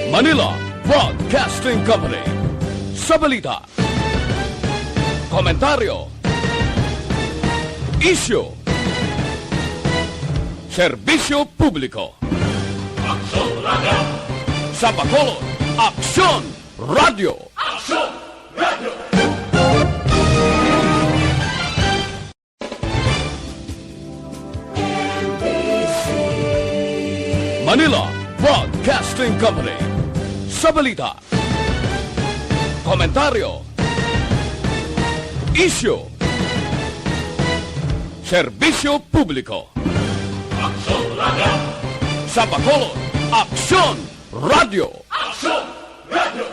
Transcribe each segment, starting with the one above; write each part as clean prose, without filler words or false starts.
Manila Broadcasting Company. Sa balita, komentaryo, isyu, serbisyo publiko. Aksyon Radio! Sa Bacolod, Aksyon Radio! Aksyon Radio! Manila Broadcasting Company. Sa balita, komentaryo, isyu, serbisyo publiko. Aksyon Radio! Sa Bacolod, Aksyon Radio! Aksyon Radio!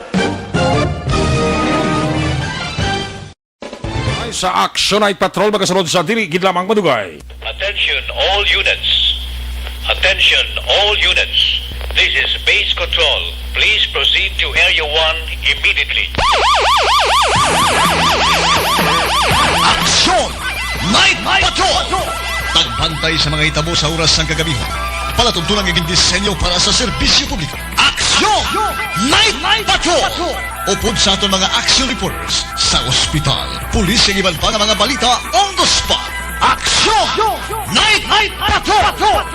Ay, sa Action Night Patrol magasunod sa dili gid lamang madugay. Attention all units. Attention all units. This is base control. Please proceed to Area 1 immediately. Aksyon! Night Patrol! Tagbantay sa mga itabo sa oras ng kagabihan. Palatuntunan ng disenyo para sa serbisyo publiko. Aksyon! Night Patrol! Upod sa aton mga action reporters sa ospital, pulis ang iban pa ng mga balita on the spot. Aksyon! Night Patrol!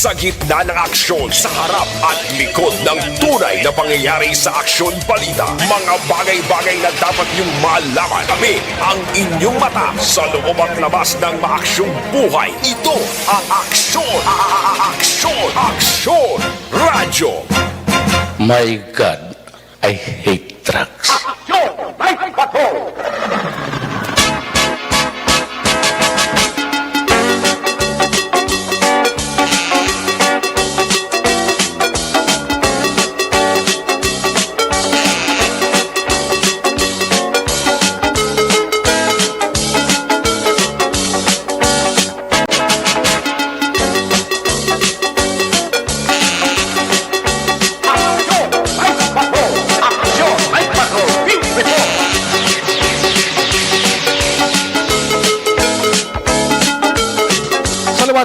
Sa gitna ng aksyon, sa harap at likod ng tunay na pangyayari sa Aksyon Balita, mga bagay-bagay na dapat niyong malaman. Kami ang inyong mata sa loob at labas ng maaksyong buhay. Ito ang Aksyon! Aksyon! Radyo! My God, I hate trucks. Aksyon! Night Patrol!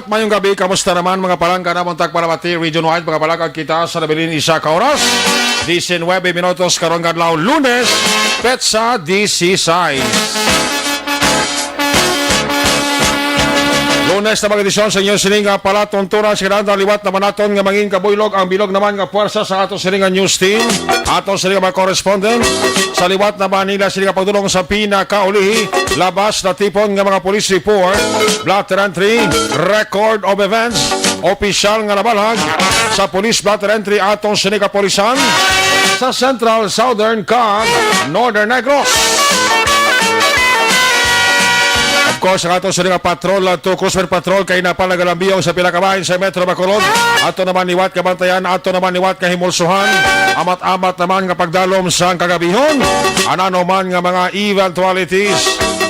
Mayong gabi, kamusta naman mga palangga na Montag Paramati, region-wide, mga palangga kita sa nabilin isa ka oras. 19 minutos karong adlaw Lunes, petsa DC size. Lunes na mga edisyon sa inyong sininga pala tuntunan sa kinanda liwat naman naton nga mangin kabuylog ang bilog naman nga puwersa sa atong sininga news team, atong sininga mga correspondent sa liwat na Manila sininga pagdulong sa pinakaulihi labas na tipon nga mga police report, blatter entry, record of events, opisyal nga nabalhag sa police blatter entry atong sininga polisan sa Central, Southern, kag Northern Negros. Of course, ang ato sa mga patrol to Cruiser Patrol kay napalagalambiyong sa pinakabahin sa Metro Bacolod. Ato naman niwat kabantayan, ato naman niwat kahimulsuhan. Amat-amat naman nga pagdalom sa kagabihon. Anano man nga mga eventualities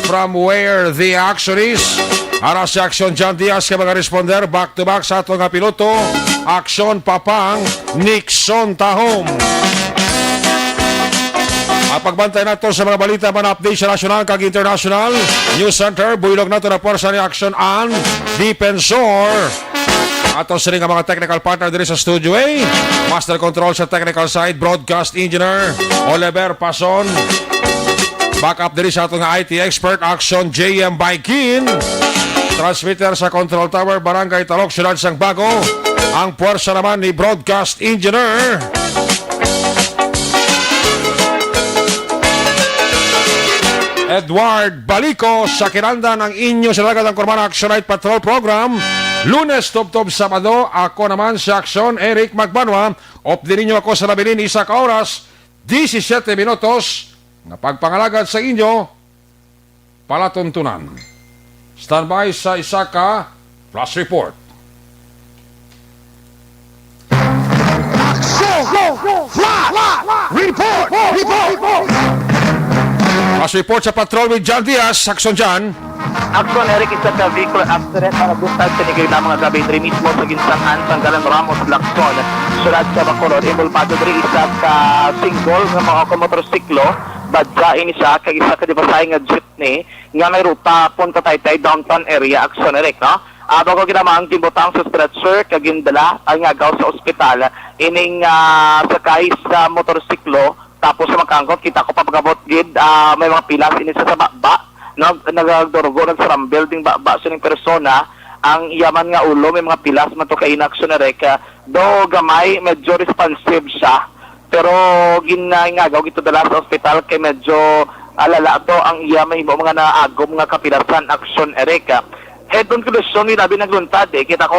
from where the action is. Ara si Aksyon John Diaz ka mga responder back to back sa ato nga piloto. Aksyon Papang Nixon Tahom. At pagbantay nato sa mga balita man update sa national kag international news center, builog nato na porsa ni Action and Defensor. Ato sa nga mga technical partner diri sa Studio A, Master Control sa technical side, Broadcast Engineer Oliver Pason. Backup diri sa atong IT expert Action JM Baikin. Transmitter sa Control Tower, Barangay Talok, Siyudad Sang Bago. Ang puwersa naman ni Broadcast Engineer Edward Balico sa kinanda ng inyo sa lagat ng Kurmana Action Night Patrol Program. Lunes, Tub-Tub, Sabado. Ako naman sa Action, Eric Magbanwa. Opdi ninyo ako sa nabilin, isa ka oras, 17 minutos. Na pagpangalagad sa inyo, palatuntunan. Standby sa isa ka flash report. Flash report sa patrol with John Diaz. Action John. Action Eric, isa ka vehicle accident na nabuntag sa nigay na mga gabi diri mismo sa ginsangan Sanggalan Ramos Lacson sulad sa Bacolod involvado diri isa ka single nga mga motorsiklo badya ini siya kag isa ka dibasay nga jeepney nga may ruta punta Taytay downtown area. Action Eric, no? Bago ginamang timbutang sa stretcher kag gindala ang agaw sa ospital ining sakay sa motorsiklo tapos sa makangkot kita ko papagabot gid may mga pilas ini sa baba nagdurgo nagsarang building ba sa ning persona ang yaman nga ulo may mga pilas man to kay inaksyon na reka do gamay medyo responsive siya pero ginangagaw gito dala sa ospital kay medyo alala to ang iya may mga naagom nga kapilasan aksyon ereka head on collision ni labi nagluntad kita ko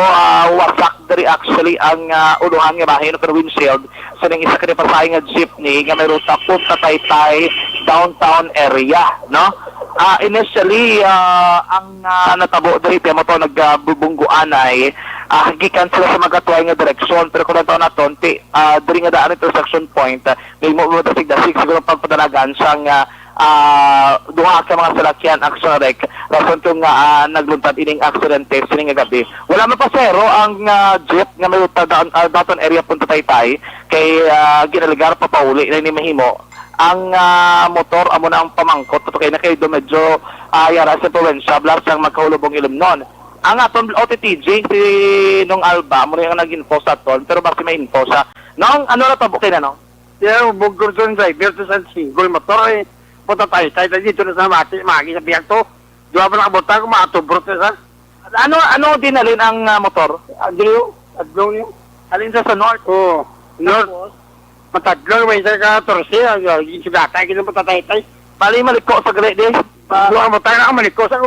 wasak diri actually ang uluhan nga bahay no pero windshield sa ning isa ka pasahay nga jeepney nga may ruta punta Taytay downtown area, no? Initially, ang natabo diri mo to nagbubungguan ay gikan sila sa magatuay nga direksyon pero kung nato naton diri nga daan intersection point may mo dasig siguro pagpadalagan sang duha ka mga salakyan action rek rason kung nagluntad ining aksidente sining gabi wala man pasero ang jeep nga may downtown area punta Taytay kay ginaligar pa pauli na ni mahimo ang motor amo na ang pamangkot to kay na kay do medyo yara sa probinsya blas ang magkaulubong ilimnon ang aton OTTJ si nung Alba mo yung nag-info sa aton pero bakit may info sa nung ano na tabo kay na no bugor son driver to sa single motor punta Taytay dito na sa magi sa biyak to diwa pa nakabota ko maatubro sa ano dinalin ang motor adlo niyo alin sa north north matadlong may isa ka torsi yung sibatay kita punta Taytay bali maliko sa gre di duwa mo tayo na maliko sa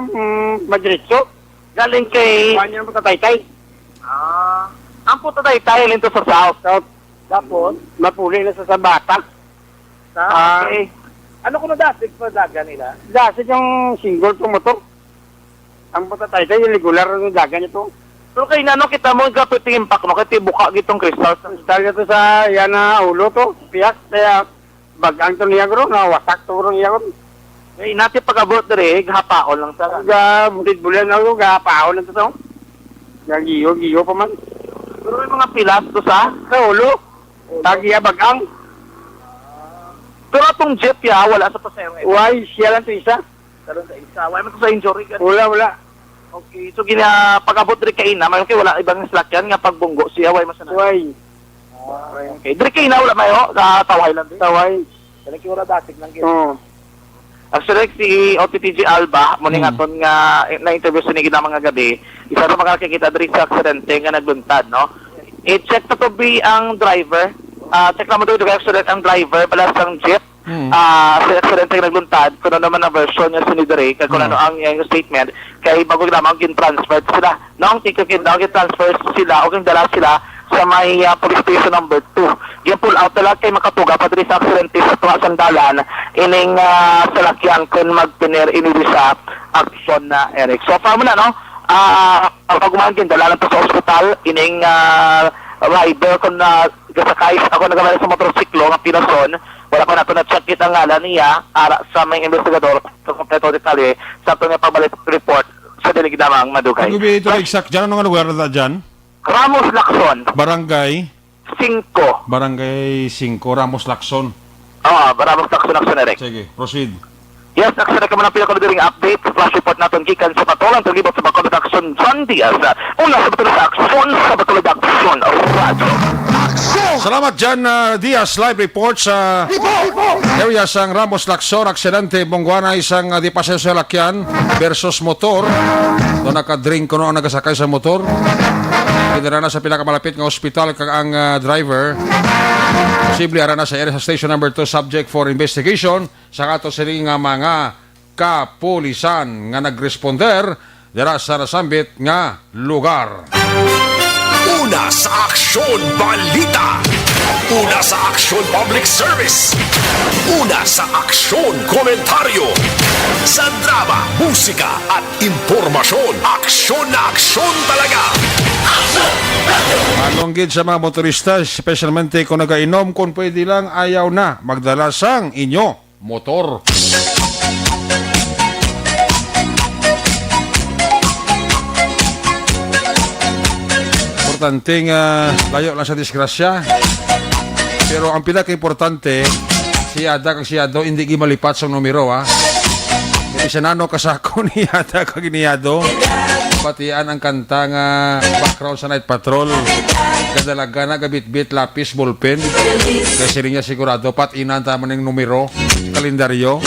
madritso galing kay kanya punta Taytay ang punta Taytay alin to sa south tapos mapuli na sa Sabata okay ano ko na dasig pa daga nila? Dasig yung single to motor. Ang punta Taytay, yung regular na daga niya to. Pero kay nano kita mo, kapit yung impact mo, kaya buka gitong crystal. Talaga to sa yan na ulo to, piyak, kaya bagang to niya gro, na wasak to gro niya gro. Eh, natin pag-abot dere, gahapaon lang sa. Bulit-bulit na gro, gahapaon lang to to. Giyo pa man. Pero yung mga pilas to sa ulo, tagiya bagang. Pero itong jeep wala sa pasero. Why? Siya lang ito isa. Karoon sa isa. Why man ito sa injury? Wala. Okay. So, pag-abot rin kayo na, may wala ibang slakyan nga pagbunggo siya. Why masana? Why? Okay. Diri kayo na, wala mayo. Taway lang din. Taway. Kaya wala datig lang kayo. Actually, si OTTG Alba, muning aton nga na-interview sa nigid mga gabi, isa na makakikita diri sa aksidente nga nagluntad, no? I-check na to be ang driver. Check naman doon yung accident ang driver balas ang jeep sa accident yung nagluntad kung ano naman ang version niya sinidere kung ano ang yung statement kaya bago naman gin-transfer sila noong gin-transfer sila o gin-dala sila sa may police station number 2 gin-pull out talaga kay makatuga pa diri sa accident sa tunga sandalan ining salakyan kung mag-piner inili sa action na Eric so far mo na no pag umahan gin-dala lang to sa hospital ining rider kung gasakay ako nagamay sa motorsiklo nga pinason wala pa nato na-check it ang ngalan niya ara sa may investigador sa kompleto detalye sa ito nga pagbalik report sa delegidamang Madugay. Ano ba ito exact dyan? Anong lugar na dyan? Ramos Lacson. Barangay? 5. Barangay 5, Ramos Lacson. Ramos Lacson, Eric. Sige, proceed. Yes, nagsara ka muna pinakuluduring update sa flash report natin gikan sa patulang talibot sa Bacolod Action John Diaz. Una sa Bacolod Action sa Bacolod Action Radio. Salamat dyan, Diaz. Live report sa area sang Ramos Lacson. Aksidente, Bongguana, isang di pasensya sa lakyan versus motor. Doon nakadrink ko ang nagasakay sa motor. Pinara na sa pinakamalapit ng ospital kag ang driver. Posible ara na sa area sa station number 2 subject for investigation sa kato siling nga mga kapulisan nga nagresponder dira sa nasambit nga lugar. Una sa Aksyon Balita. Una sa aksyon public service. Una sa aksyon komentaryo. Sa drama, musika at impormasyon. Aksyon na aksyon talaga. Anong gid sa mga motorista, especialmente kung nagainom, kung pwede lang, ayaw na magdala sang inyo motor. Importanteng layo lang sa disgrasya. Pero ang pinaka-importante, si Ada kag si Ado hindi gimalipat sa numero ha. Hindi siya nano kasako ni Ada kag ni Ado. Patian ang kanta nga background sa Night Patrol. Kadalaga na gabit-bit lapis ballpen. Kasi rin niya sigurado patinan tama ng numero, kalendaryo.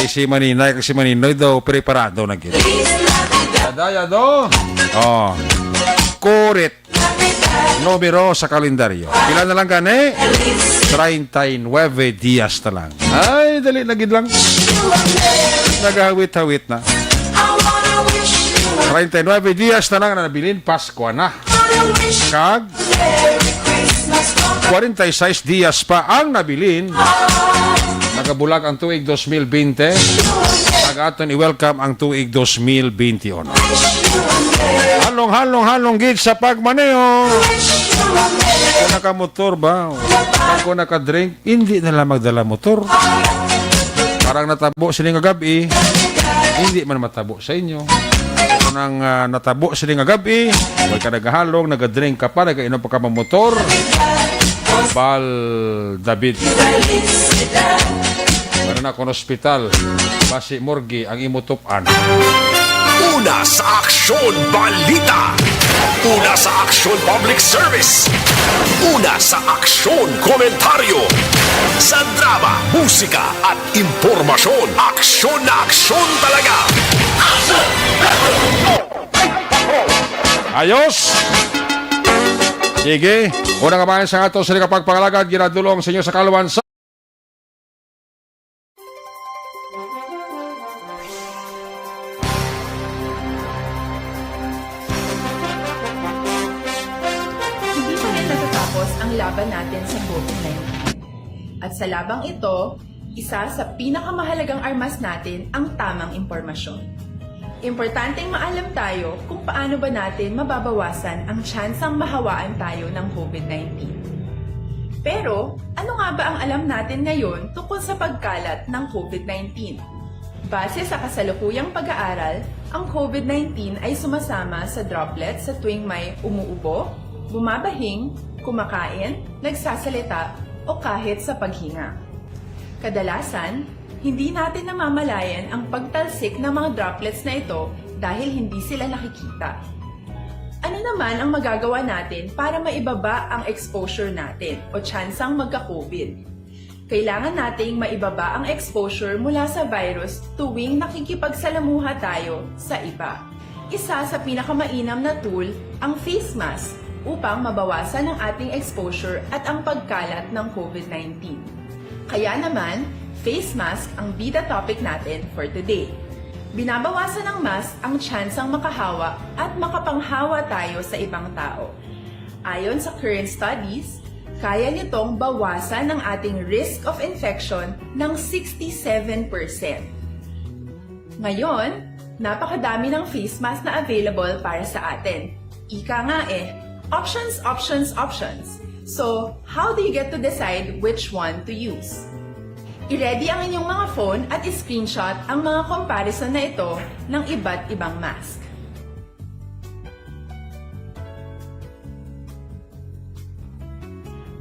Eh si Maninay kasi Maninoy daw preparado na gid. Ada do. Oh. Kurit. Numero sa kalendaryo. Pila na lang gani? 39 días na lang. Ay, dali na gid lang. Nagahawit-hawit na. 39 días na lang na nabilin, Pasko na. Kag 46 días pa ang nabilin. Nagabulag ang tuig 2020. Kag aton i-welcome ang tuig 2021. Halong gid sa pagmaneho. Kung nakamotor ba? Kung nakadrink, hindi na lang magdala motor. Parang natabo sining gabi, hindi man matabo sa inyo. Kung nang natabo sining gabi, wag ka nagahalong, nagadrink ka pa, nagainom pa ka motor. Bal David. Para na kung ospital, basi morgue ang imutupan. Una sa aksyon balita. Una sa aksyon public service. Una sa aksyon komentaryo. Sa drama, musika at impormasyon. Aksyon na aksyon talaga. Ayos! Sige, unang kabayan sa ato sa kapagpangalagad, ginadulong sa inyo sa kaluwan sa laban natin sa COVID-19. At sa labang ito, isa sa pinakamahalagang armas natin ang tamang impormasyon. Importanteng maalam tayo kung paano ba natin mababawasan ang tsansang mahawaan tayo ng COVID-19. Pero, ano nga ba ang alam natin ngayon tungkol sa pagkalat ng COVID-19? Base sa kasalukuyang pag-aaral, ang COVID-19 ay sumasama sa droplets sa tuwing may umuubo, bumabahing, kumakain, nagsasalita, o kahit sa paghinga. Kadalasan, hindi natin namamalayan ang pagtalsik ng mga droplets na ito dahil hindi sila nakikita. Ano naman ang magagawa natin para maibaba ang exposure natin o tsansang magka-COVID? Kailangan nating maibaba ang exposure mula sa virus tuwing nakikipagsalamuha tayo sa iba. Isa sa pinakamainam na tool ang face mask upang mabawasan ang ating exposure at ang pagkalat ng COVID-19. Kaya naman, face mask ang bida topic natin for today. Binabawasan ng mask ang tsansang makahawa at makapanghawa tayo sa ibang tao. Ayon sa current studies, kaya nitong bawasan ang ating risk of infection ng 67%. Ngayon, napakadami ng face mask na available para sa atin. Ika nga options, options, options. So, how do you get to decide which one to use? I-ready ang inyong mga phone at i-screenshot ang mga comparison na ito ng iba't ibang mask.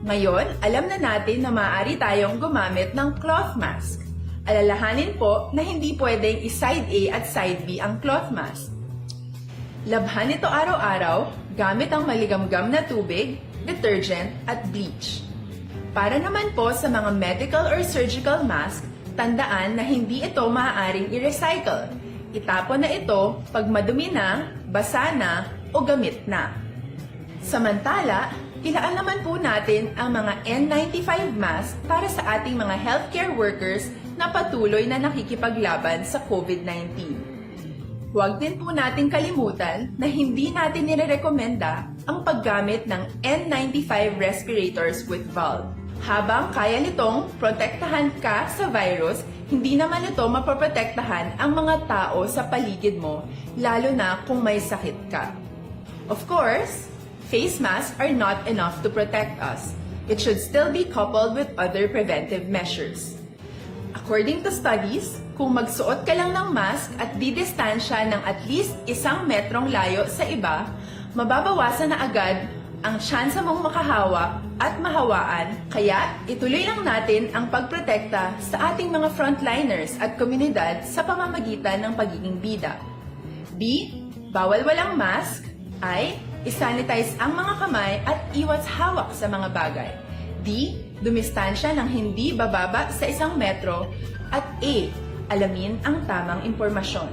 Ngayon, alam na natin na maaari tayong gumamit ng cloth mask. Alalahanin po na hindi pwedeng i-side A at side B ang cloth mask. Labhan ito araw-araw gamit ang maligamgam na tubig, detergent at bleach. Para naman po sa mga medical or surgical mask, tandaan na hindi ito maaaring i-recycle. Itapon na ito pag madumi na, basa na o gamit na. Samantala, ilaan naman po natin ang mga N95 mask para sa ating mga healthcare workers na patuloy na nakikipaglaban sa COVID-19. Huwag din po nating kalimutan na hindi natin nirerekomenda ang paggamit ng N95 respirators with valve. Habang kaya nitong protektahan ka sa virus, hindi naman ito mapoprotektahan ang mga tao sa paligid mo, lalo na kung may sakit ka. Of course, face masks are not enough to protect us. It should still be coupled with other preventive measures. According to studies, kung magsuot ka lang ng mask at didistansya ng at least 1 metrong layo sa iba, mababawasan na agad ang tsansa mong makahawak at mahawaan, kaya ituloy lang natin ang pagprotekta sa ating mga frontliners at komunidad sa pamamagitan ng pagiging bida. B. Bawal walang mask. I. Isanitize ang mga kamay at iwas hawak sa mga bagay. D. Dumistansya ng hindi bababa sa 1 metro. At A. Alamin ang tamang impormasyon.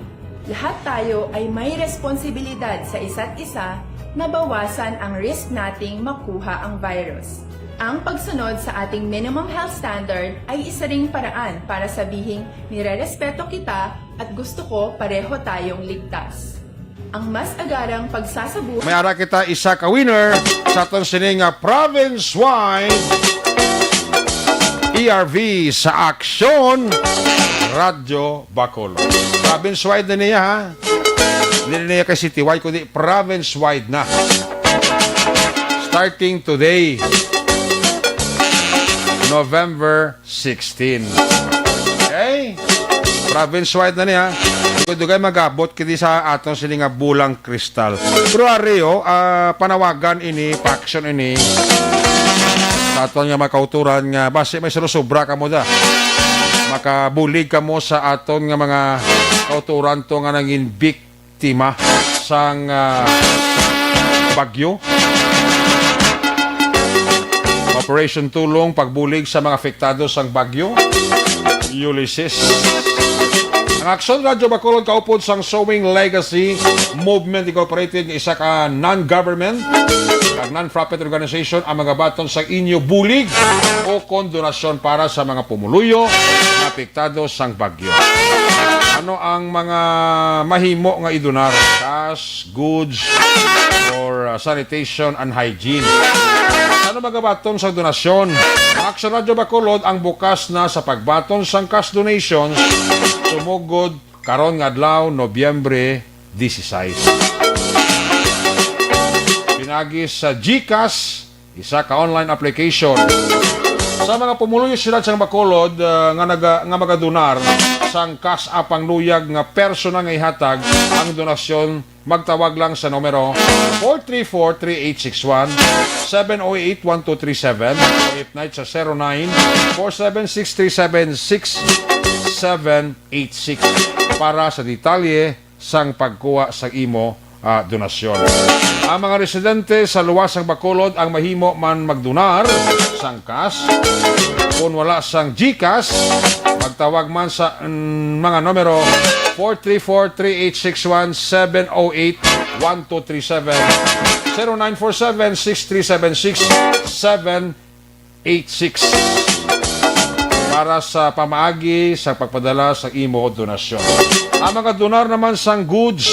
Lahat tayo ay may responsibilidad sa isa't isa na bawasan ang risk nating makuha ang virus. Ang pagsunod sa ating minimum health standard ay isa ring paraan para sabihing nirerespeto kita at gusto ko pareho tayong ligtas. Ang mas agarang pagsasabuhay May ara kita isa ka winner sa atong sining province-wide ERV sa Aksyon Radyo Bacolod. Province-wide na niya ha. Hindi na niya kay citywide, kundi province-wide na. Starting today, November 16. Okay? Province-wide na niya. Dugay magabot kiti sa atong sining bulang kristal. Pero areo, panawagan ini, paksyon ini, sa atong nga makauturan nga, base may sobra ka mo da. Makabulig ka mo sa aton nga mga kauturan to nga nanging biktima sang bagyo. Operation Tulong, pagbulig sa mga apektado sang bagyo. Ulysses. Ang Aksyon Radyo Bacolod kaupod sang Sowing Legacy Movement Incorporated nga isa ka non-government kag non-profit organization ang mga baton sa inyo bulig o kondonasyon para sa mga pumuluyo na apektado sang bagyo. Ano ang mga mahimo nga idonar? Cash, goods, or sanitation and hygiene. Ano magabaton sa donasyon? Aksyon Radyo Bacolod ang bukas na sa pagbaton sang cash donations sumugod karon nga adlaw Nobyembre 16. Pinagis sa GCash, isa ka online application. Sa mga pumuluyo sila sang Bacolod nga magadonar sang cash apang luyag nga persona nga ihatag ang donasyon, magtawag lang sa numero 434-3861 708-1237 o if-night sa 09-47637-6786 para sa detalye sang pagkuha sa imo donasyon. Ang mga residente sa luwasang Bacolod ang mahimo man magdonar sang cash. Kung wala sang GCash, magtawag man sa mga numero 434-3861 708-1237 0947-6376-786 para sa pamaagi sa pagpadala sa imo donasyon. Ang mga donar naman sang goods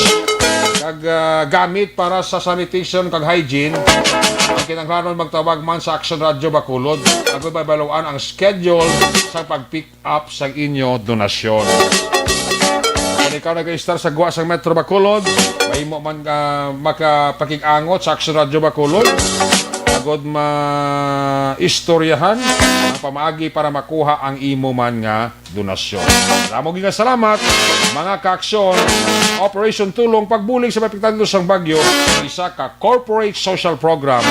kag gamit para sa sanitation kag hygiene, ang kinahanglan magtawag man sa Aksyon Radyo Bacolod. Ako babaluan ang schedule sa pag-pick up sa inyo donasyon. Kung ikaw nag-register sa guwa sa Metro Bacolod, mahimo man makapakig-angot sa Aksyon Radyo Bacolod. Agod ma-istoryahan ang pamaagi para makuha ang imo man nga donasyon. Maraming salamat mga kaaksyon. Operation Tulong pagbulig sa mapiktado sang bagyo, isa ka corporate social program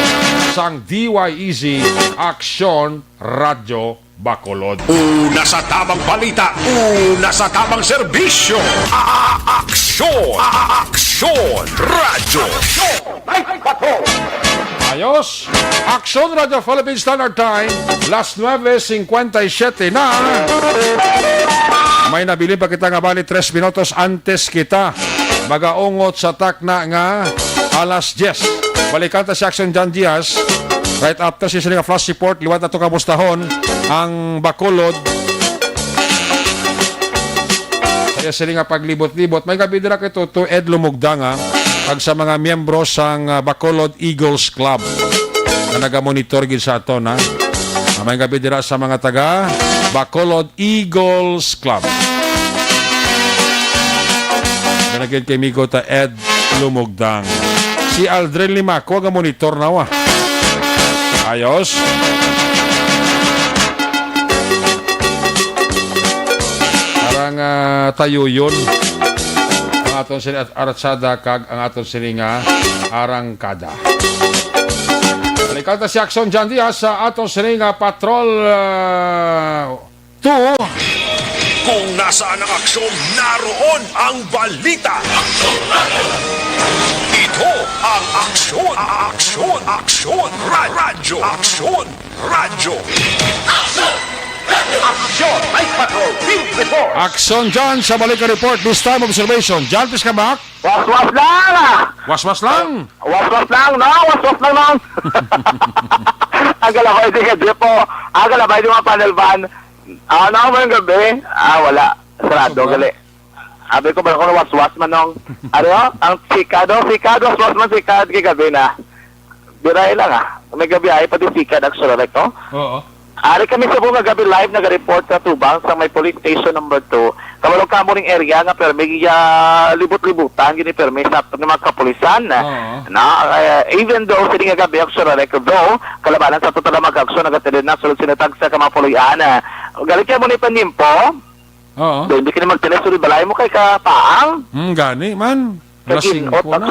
sang DYEZ Aksyon Radyo Bacolod. Una sa tamang balita, una sa tamang serbisyo. Aksyon! Aksyon! Radyo! Ayos! Aksyon Radio Philippine Standard Time, las 9:57 na. May nabili pa kita nga bali 3 minutos antes kita magaungot sa takna nga alas 10. Balikan ta si Aksyon John Diaz. Right after si nga flash report, liwat na ito kabustahon ang Bacolod Kaya sila nga paglibot-libot. May gabi dira kito to Ed Lumugdang pag sa mga miyembro sang Bacolod Eagles Club na nagamonitor gid sa aton ha. May gabi dira sa mga taga Bacolod Eagles Club. Ganagin kay Migo ta Ed Lumugdang. Si Aldrin Limaco nga monitor na wa. Ayos. Parang tayo yun. Ang aton sila aratsada kag ang aton sila nga arangkada. Balikan ta si Action John Diaz sa aton sila nga Patrol 2. Kung nasaan ang aksyon, naroon ang balita. Ito ang aksyon, aksyon, aksyon, radyo, aksyon, radyo. Aksyon, Night Patrol, Field Report. Action John sa balikan report. This time observation. John, please come back. Was-was lang! Was-was lang. Was-was lang, no? Was-was lang, no? Ang galabay di ka, po. Ang galabay di mga panel van. Ano mo yung gabi? Wala. Sarado, gali. Sabi ko ba kung was-was man nung, ano, ang sikad, was-was man sikad kay gabi na. Biray lang May gabi ay pati sikad ang surarek, no? Oo. Ari kami sa buong gabi live nag-report sa Tubang sa may police station number 2. Kamalong kamo ring area nga pero may libot-libutan gini pero may sa mga kapulisan even though sila nga gabi ang surarek though kalabanan sa total mag-aksyon nagatilid na sulod sinatag sa kamapulian galit ka mo ni Panimpo. Oo. Hindi ka na magtilis sulod balay mo kay kapaang. Gani man. Lasing ko na.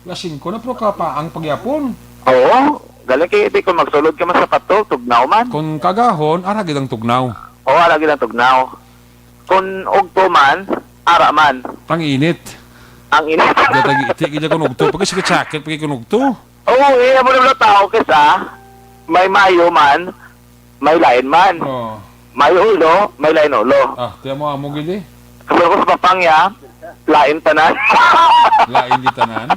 Lasing ko na pero kapaang pagyapon. Oo. Galing kayo, di kung magsulod ka man sa pato, tugnaw man. Kung kagahon, aragid ang tugnaw. Oo, aragid ang tugnaw. Kung ugto man, ara man. Panginit. Ang init. Gatagi-iti, kaya kung ugto. Pagka sige sakit, pagka kung ugto. Oo, mo naman tao kesa, may mayo man, may lain man. Oo. May ulo, may lain ulo. Tiyan mo amo gili. Kasi ko sa papangya, lain tanan. Lain di tanan.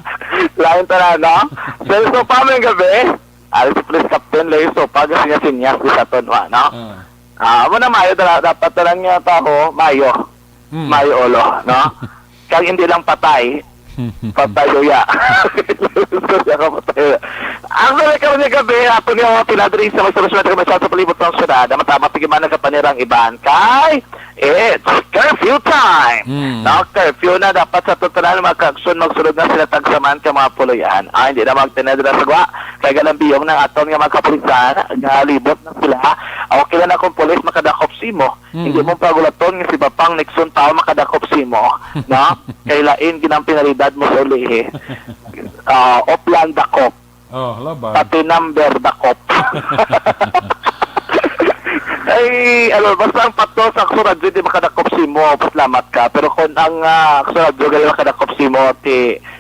Lain tanan, no? So pa may gabi, alis si Police Captain Leo Sopa, kasi niya sinyas di sa tonwa, no? Mo na mayo, dapat talang niya tao, mayo. Mayo ulo, no? Kaya hindi lang patay, patayoya. Ang sabi ka niya gabi, ato niya pinadring sa magsalusyon at kamasyal sa palibot ng syudad, matama tigiman ng kapanirang iban kay it's curfew time. No, curfew na dapat sa totalan magka-aksyon magsulod na sila tagsaman ka mga puluyan. Hindi na magtinadra sa gwa. Kaya galambiyong ng aton nga magkapulisan, galibot na sila. Okay na kung pulis makadakop simo. Hindi mo pagulaton nga si Bapang Nixon tao makadakop simo. No? Kaya lain ginang pinalidad mo sa ulihi. Oplan dakop. Laban. Pati number dakop. Ay, basta ang pato sa aksuradyo di makadakop simo, paslamat ka. Pero kung ang aksuradyo gali makadakop simo,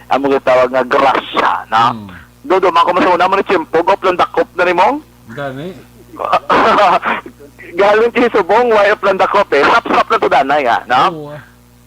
ang mga tawag nga grasya, no? Dodo, man kung masuna mo ni Chimpo, oplan dakop na ni mong? Gani. Galing si Subong, way oplan dakop Sap-sap na to danay, no?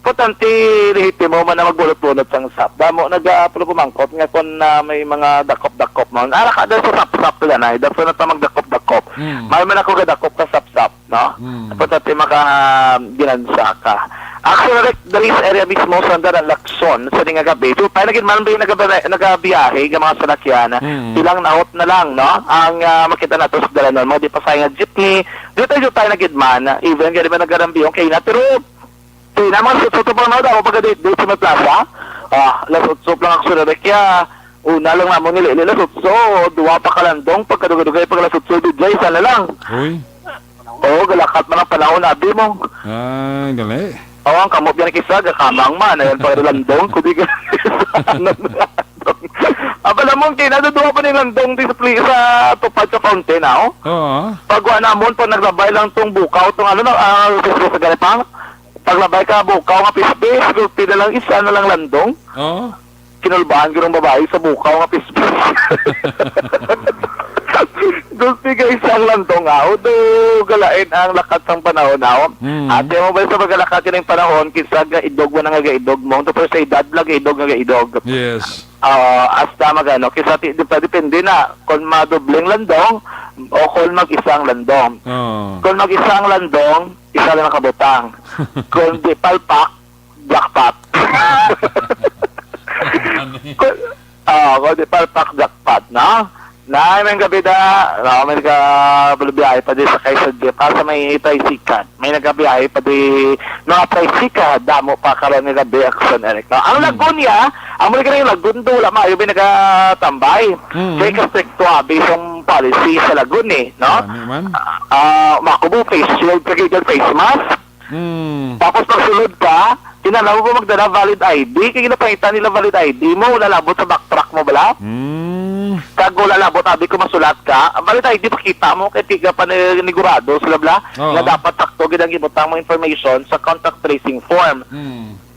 Importante lihiti mo man na magbulot-bulot sang sap. Damo nag-apro kumangkot nga kung may mga dakop-dakop mo. Ara ka dahil sa sap-sap lang ay. Dapat na ta magdakop-dakop. May man ako gadakop ka sap-sap, no? Importante maka-ginansa ka. Actually, dali sa area mismo sa Andaran, Lacson, sa nga gabi. So, tayo naging man ba yung nagabiyahe, yung mga salakyan, ilang naot na lang, no? Ang makita nato sa dalanon mo, di pa sayang nga jeepney. Dito tayo naging man, even gano'n ba nagarambi yung kayo na, pero naman susuto pa na daw pagka dito sa may plaza. Lasutsup lang ako na kaya una lang naman nila lasutso, duwa pa kalandong pagkadugay pag lasutso DJ sana lang. Uy. Oo, galakat man ang panahon na abi mo. Gali. Oo, ang kamot yan kisa, gakamang man, ayan pag landong, kundi ka abala mong kinaduduwa pa ni landong sa tupad sa fountain, Oo. Pagwa namon, pag naglabay lang tong bukaw, tong sa galipang, paglabay ka bukaw nga pisbis, gulpi na lang isa na lang landong. Oo. Kinulbahan ko ng babae sa bukaw nga pisbis. Gulpi ka isang landong do galain ang lakat ng panahon Ate mo ba sa pagalakat ng panahon, kinsa ga idog mo na nga idog mo. Ito sa edad lang idog nga idog. Yes. Hasta magano, kinsa depende na kung madubling landong o kung mag-isang landong. Kung mag-isang landong, isa lang nakabutang. Kung di palpak, jackpot. Kung di palpak, jackpot, no? Na may gabi may nagbiyahe pa di sa Quezon para sa may tricycle. May nagbiyahe pa di mga tricycle, damo pa karon ni gabi action Eric. No? Ang Lagunya, ang muli ka yung Lagun do, wala maayo ba nagatambay. Kaya kastrikto bisong policy sa Lagun no? Makubo face shield, kagigil face mask. Tapos pagsulod ka, tinanaw mo magdala valid ID, kaya ginapangitan nila valid ID mo, lalabot sa backtrack mo bala? Kago lalabot, abi ko masulat ka, ang valid ID pakita mo, kaya tiga pa nigurado sila bala, na dapat sakto, ginang ibutang mo information sa contact tracing form.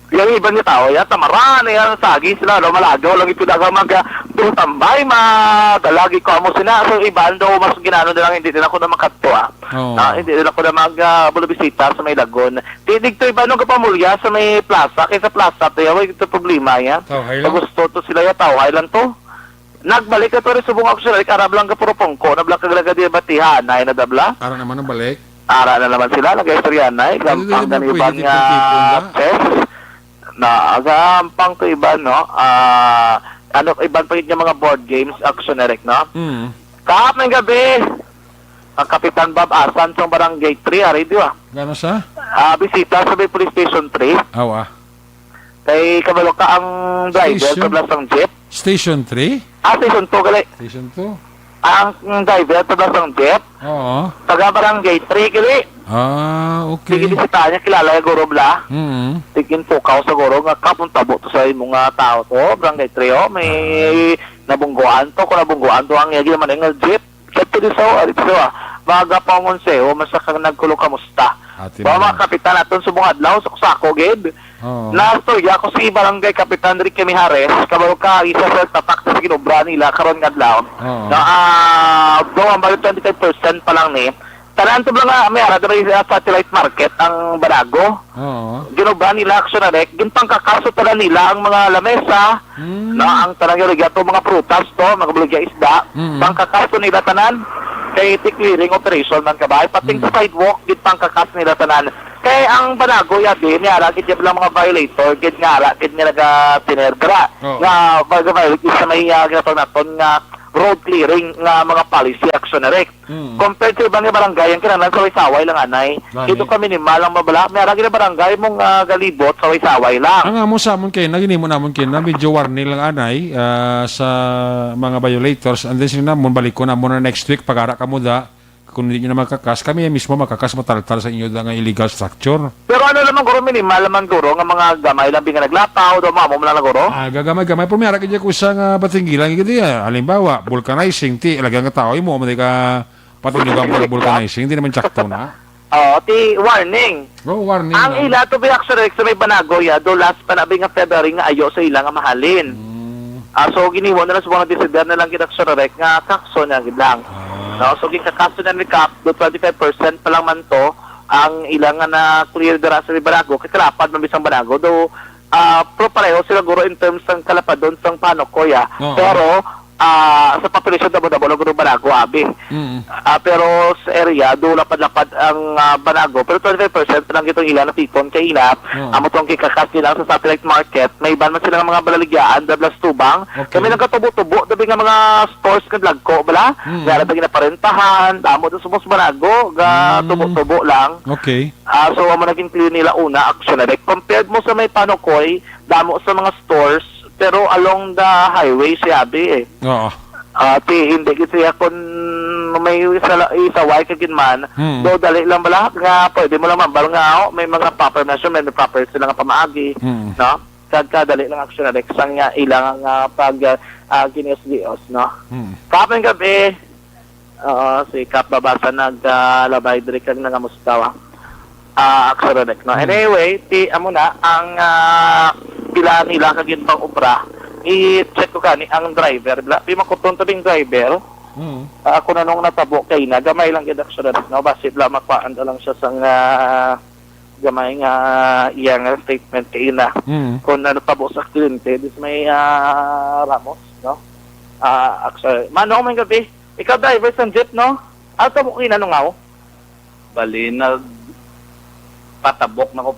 Yung iba niya tao, tamaran, sagi sila, malagaw lang ito daga tambay, madalagi ko mo sila. So, iba, mas ginano nilang hindi din ako na makadto, hindi din ako na bulubisita sa may Lagun. Tinig to iba, nung kapamulya sa may plaza, kaysa plaza, ito problema yan. Gusto to sila tawhay lang to. Nagbalik ka to rin subong ako sila, arab lang ka purupong ko, nablang kagalaga di batihan, na nadabla. Ara naman ang balik. Ara na naman sila, nag-istoryan na, gampang ganibang access. Na agampang to iba no iban pa yung mga board games action Eric no kahap ng gabi ang Kapitan Bob Asan sa Barangay 3 ari di ba gano sa bisita sa may police station 3 kay kabalo ka ang driver tablas ang jeep Station 3 station 2 gali Station 2 ang driver tablas ang jeep taga Barangay 3 gali okay. Sige bisita niya kilala yung guro bla. Tigin pukaw sa guro nga kapon tabo to sa mga tao to. Barangay 3 may nabungguan to. Kung nabungguan to ang yagi naman yung jeep. Keto di sa baga pa ang consejo masakang nagkulo kamusta. Mga kapitan natin subong adlaw sako gid. Nastorya ko si Barangay Kapitan Ricky Mijares kabalo ka isa sa tatak sa ginobra nila karon nga adlaw. Do ang 25% pa lang ni. Talaan to nga may ara sa satellite market ang Barago. Ginobra nila action na rek, gintang kakaso tala nila ang mga lamesa, ang tarang gato mga prutas to, mga bulagya isda, pangkakaso nila tanan kay clearing operation man kabay, pating sa sidewalk gintang kakaso nila tanan. Kay ang Banago yabi ni ara gid lang mga violator, gid nga ara gid nila tinerbra. Nga violate sa may ginatong naton nga road clearing nga mga policy action na rek. Compared sa ibang barangay, ang kinanan sa Waysaway lang anay. Ito kami ni malang mabala. May arang barangay mong galibot sa Waysaway lang. Ang amo sa amon kayo, naginimo namon kayo na medyo warning lang anay sa mga violators. And then sila namon balik ko na muna next week pag-ara ka mo da. Kung hindi nyo na makakas, kami mismo makakas mataltal sa inyo ng illegal structure. Pero ano naman guro, minimal naman guro, nga mga gamay lang binga naglapaw, do mamo mo lang guro? Gagamay-gamay, pero may ara kaya ko isang batinggilan, halimbawa, vulcanizing, ilagang ka tao, mo, hindi ka patinugang para vulcanizing, hindi naman tsakto na. Warning. Warning. Ang ila to be actually sa may Banago, do last pa nabi nga February nga ayo sa ilang nga mahalin. So, giniwan na sa mga desider na lang ginaksyorek nga kakso na gidlang. No, so gikakaso na recap do 25% pa lang man to ang ilang na clear dara sa Barago kay kalapad man bisang Barago do pro pareho sila guro in terms ng kalapad don sang panokoya pero sa population dabo-dabo guro Barago abi pero sa area do lapad-lapad ang Banago pero 25% lang itong ilan na tipon kay inap amo tong kikakas nila sa satellite market may iban man sila ng mga balaligyan dablas tubang kami nagkatubo-tubo dabi nga mga stores kad lagko bala dara daw ginaparentahan amo do sumos Banago ga tubo-tubo lang so amo naging clear nila una action na compared mo sa may Panokoy damo sa mga stores pero along the highway siya abi hindi kasi kung may isaway ka ginman do dali lang bala nga pwede mo lang mabal nga may mga proper measurement may proper sila nga pamaagi no kadali lang action na sang nga ilang nga pag ginios no kapag gabi si Kap Babasa naglalabay direct kang nangamustawa action na no anyway amo na ang pila nila kagin pang obra i-check ko kani ang driver bla di makutunto ding driver ako na nung natabo kay na gamay lang gid action no basit la makuan lang siya sang gamay nga iyang statement kay na kung ano tabo sa kliyente dis may Ramos no action manong may gabi ikaw driver sa jeep no ato mo kinano nga bali nag patabok na ko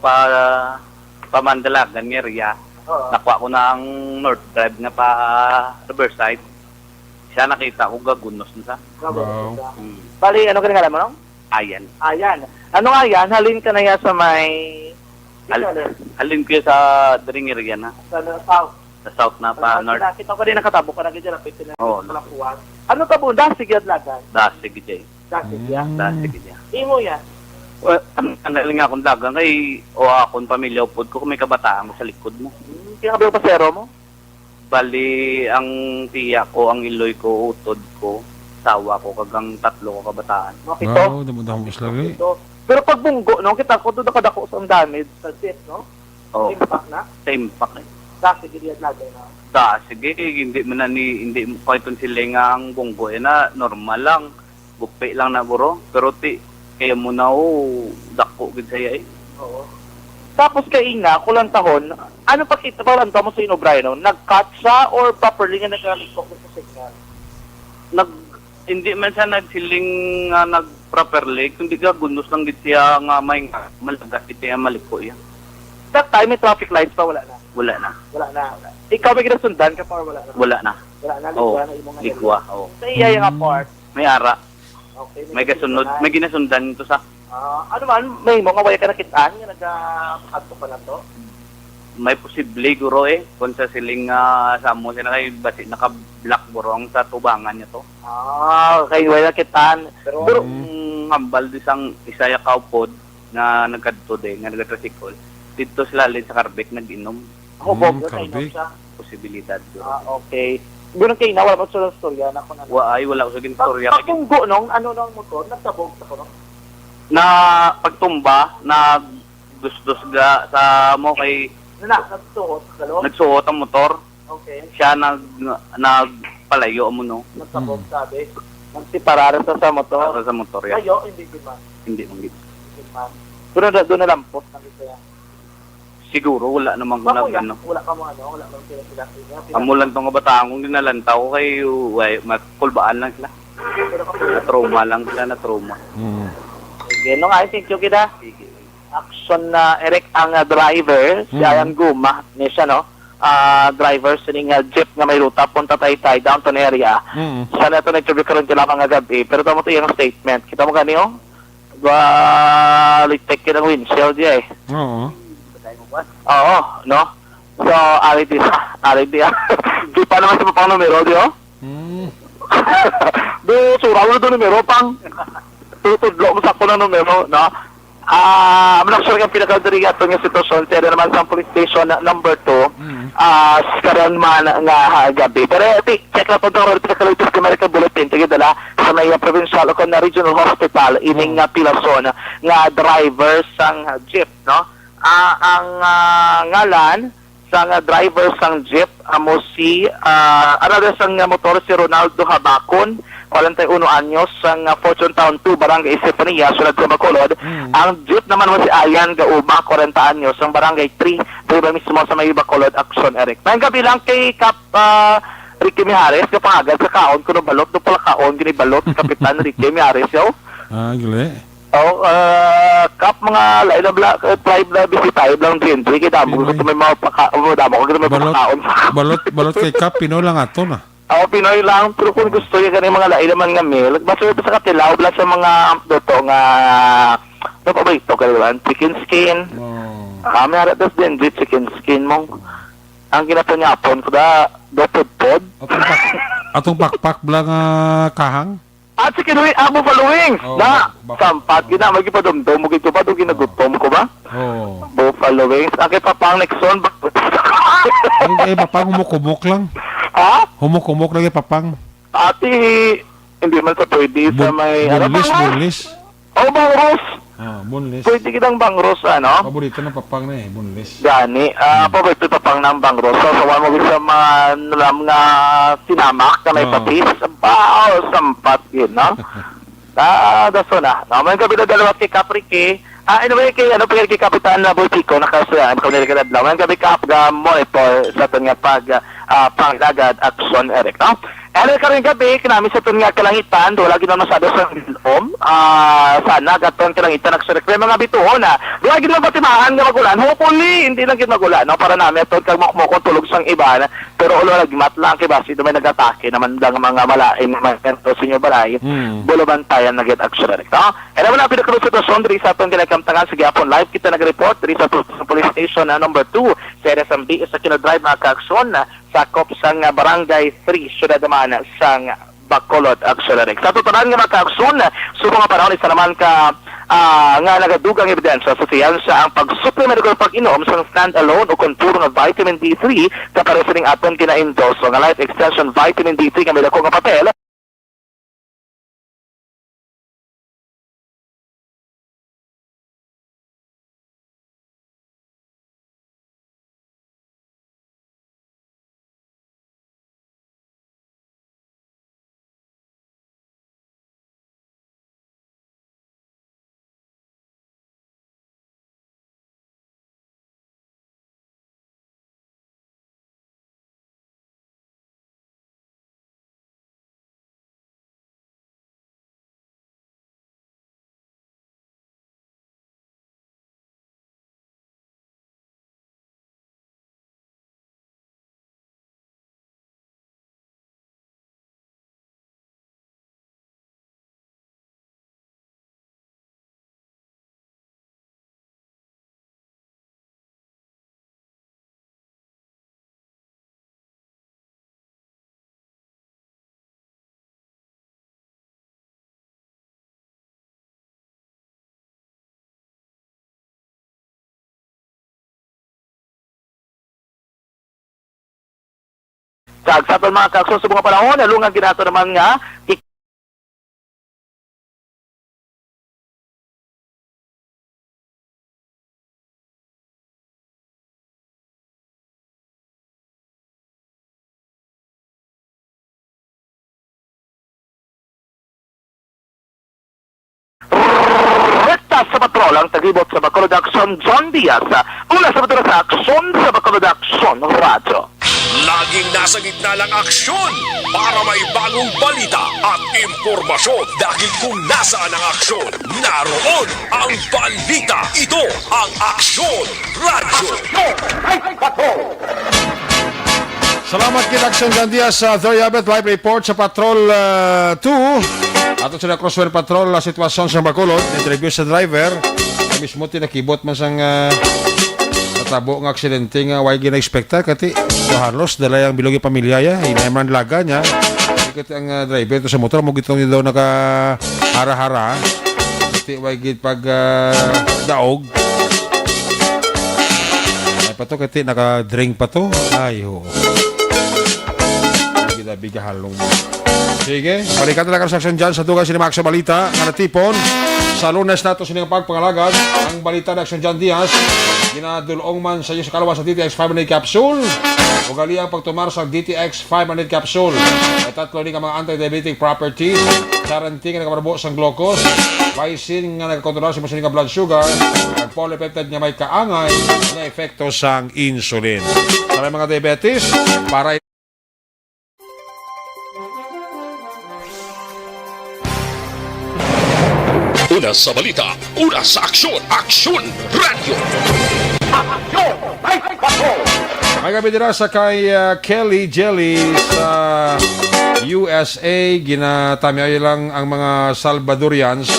pamandalagan ng area. Nakuha ko na ang North Drive nga pa Riverside. Siya nakita ko gagunos na sa. Wow. Bali, ano ka nga mo no? Ayan. Ano nga yan? Halin ka na yan sa may... halin ko yan sa Dring area na. Sa south. Sa south na pa North. Kita ko rin nakatabok ka na ganyan. Oo. Ano tabo? Dasig yan lagan? Dasig yan. Dasig yan. Dasig yan. Imo yan. Well, ang nga akong dagang kay o akong pamilya upod ko kung may kabataan mo sa likod mo. Kaya ka ba yung pasero mo? Bali, ang tiya ko, ang iloy ko, utod ko, sawa ko, kagang 3 ko kabataan. Ito. Wow, damodamos lagi. Ito. Pero pag bunggo, no, kita ko doon nakadako sa damage sa jet, no? Oh, Impact na. sa impact eh. Dasig yan lagan na. Sige, hindi mo na hindi mo pa itong sila nga ang bunggo eh na normal lang. Bupe lang na buro. Pero kaya mo na dako gid saya eh. Oo. Tapos kay Ina, kulang tahon, ano pa kita pa lang mo sa Inobray, no? Nag-cut siya or properly nga nag-recook sa signal? Hindi man siya nagsiling nga nag-properly, kundi ka gunos lang gid siya nga may malagas iti maliko iya. That time, may traffic lights pa, wala na. Wala na. Ikaw may ginasundan ka pa or wala na? Wala na. Wala na, Oh, ligwa na yung mga likwa. Oh. Sa iya yung apart. May ara. Okay. May kasunod, may ginasundan ito sa Ano man, may mga waya ka nakitaan nga nag-ato pa na to? may posible guro eh kung sa siling sa mo sila kay basi naka-black burong sa tubangan niya to. Okay, wala nakitaan. Pero hambal di sang isaya kaupod na nagkadto din nga nagatrasikol. Dito sila lin sa Carbek nag-inom. Hubog, Carbek. siya. Posibilidad guro. Okay. Ganun kayo na, wala mo sa storya na ko na. Wala ko sa gintorya. Pag tunggo nung, ano nung motor, nagtabog sa ko nung? Na pagtumba na dus-dus ga sa mo kay Nagsuot sa loob? nagsuot ang motor. Okay. Siya nagpalayo mo no. Nagtabog, sabi. Nagsiparara sa motor. Sa motor ya. Ayo, hindi man. Hindi man gid. Hindi man. Doon na lampos ng ito yan. Siguro wala namang Bako ano. wala ka mo wala mo sila. Amulan tong kabataan kong dinalantaw kay makulbaan lang sila. Na-trauma lang sila, na-trauma. Sige, no nga, thank you kita. Action na Eric ang driver, siya ang guma, niya siya, no? Driver, sining jeep nga may ruta, punta Taytay, downtown area. Siya na ito na-interview karon kila mga gabi, pero tamo ito yung statement. Kita mo gani, oh? Litek ka ng windshield, eh. Oo. Oo, no? So, ari di. Di pa naman sa pang numero, di, oh? Do, sura mo na doon numero, pang. Tutudlo mo sa ko na numero, no? I'm not sure kung pinakadari ato nga sitwasyon, pero naman sa police station number 2, karon man nga gabi. Pero check na po ito, pinakalitis ka American Bulletin, tigidala sa may provincial o na regional hospital, ining Pilason, nga driver sang jeep, no? Ang ngalan sang driver sang jeep, amo si, another sang motor si Ronaldo Habacon, 41 anyos sang Fortune Town 2 Barangay Estefania sulod sa Bacolod. Ang jeep naman mo si Ayan Gauma 40 anyos sang Barangay 3 diba mismo sa may Bacolod. Action Eric. Mayang gabi lang kay Kap Ricky Mijares kapangagad sa kaon kuno balot do pala kaon gini balot Kapitan Ricky Mijares yo. Gali. Kap mga lain na tribe na bisitay lang din kay damo gusto may mga damo ko may pakaon. Balot kay Kap Pino lang ato na. Pinoy lang, pero kung gusto nyo ganun mga lain naman nga milk, basta ito sa katilaw, bala sa mga doto nga, ano pa ba ito, kaliwan? Chicken skin. May haratas din, chicken skin mong. Ang ginapanyapon ko da, dopod-pod. Atong pakpak blang kahang? Chicken wing, buffalo wings! Na, sampat, magipadumdum, mugit ko ba, doon ginagutom ko ba? Buffalo wings. Ang papang Nixon, Papang humukumok lang. Ha? Humukumok lang papang. Ati, hindi man sa pwede sa may... Bunlis. Bangros. Bunlis. Pwede kitang bangros, ano? Paborito ng papang na bunlis. Gani, paborito papang ng bangros. So, sawan mo sa mga nga sinamak na may patis. Sampat yun, no? Daso na. May gabi na dalawa kay Caprique. Anyway, kay Kapitan na Boytico, nakasaya, kung nilikadadlaw. May gabi ka monitor sa ito nga pangilagad action, Eric, no? Ano karong gabi, kinami sa ito nga kalangitan, wala ginawa masyado sa ilom. Sana, gaton kalangitan, nagsurik. May mga bituon na, wala ginawa batimahan nga magulan. Hopefully, hindi lang ginawa magulan. No? Para namin, ito kag makmukong tulog sang iba. Pero ulo, nagmat lang kay Basi, may nag-atake naman lang mga malain, mga sa inyo balay. Bulabantayan na get action. No? E naman ang pinakaroon sitwasyon, diri sa itong ginakamtangan, sige apon live, kita nag-report, diri sa police station number 2, sa RSMD, sa kinodrive mga ka-aksyon, sakop sang barangay 3 syudad naman sang Bacolod Auxiliary. Sa tutunan nga maka-aksyon sa mga panahon isa naman ka nga nagadugang ebidensya sa siyansa ang pag-supplemental pag-inom sa stand-alone o konturo ng vitamin D3 kapare sa ning aton kina-endorse nga life extension vitamin D3 nga may dako nga papel. Sa aton mga ka-aksyon sa mga panahon, alungan ginato naman nga sa patrol ang tagibot sa Bacolod Action John Diaz. Una sa patrol sa aksyon sa Bacolod Action Radio. Laging nasa gitna ng aksyon para may bagong balita at impormasyon dahil kung nasaan ang aksyon, naroon ang balita. Ito ang Aksyon Radio. Salamat kay Action Gandia sa Doriabet Live Report sa Patrol 2. Ato sila Crosswell Patrol na sitwasyon sa Bacolod. Interview sa driver. Mismo tinakibot man sang natabo ng aksidente nga way gina-expecta kati halos dala yung bilogi pamilyaya inaman laga niya kati ang driver to sa motor mo gitong daw naka hara-hara kati way git pag daog ay pa to kati naka-drink pa to ay ho biga halong sige balikan na lang ang saksyon dyan sa dugang sinima Aksyon Balita nga natipon sa Lunes nato sining pagpangalagad ang balita ng Aksyon John Diaz ginadulong man sa iyo sa kalawa sa DTX 500 capsule o gali ang pagtumar sa DTX 500 capsule may tatlo ni ka mga anti-diabetic properties guarantee nga nakabarabo sa glucose Vicin nga nagkontrolar sa masin nga blood sugar ang polypeptide nga may kaangay na epekto sang insulin sa mga diabetes para Una sa balita, una sa aksyon, Aksyon Radio. May gabi dira sa kay Kelly Jelly sa USA. Ginatamay lang ang mga Salvadorians.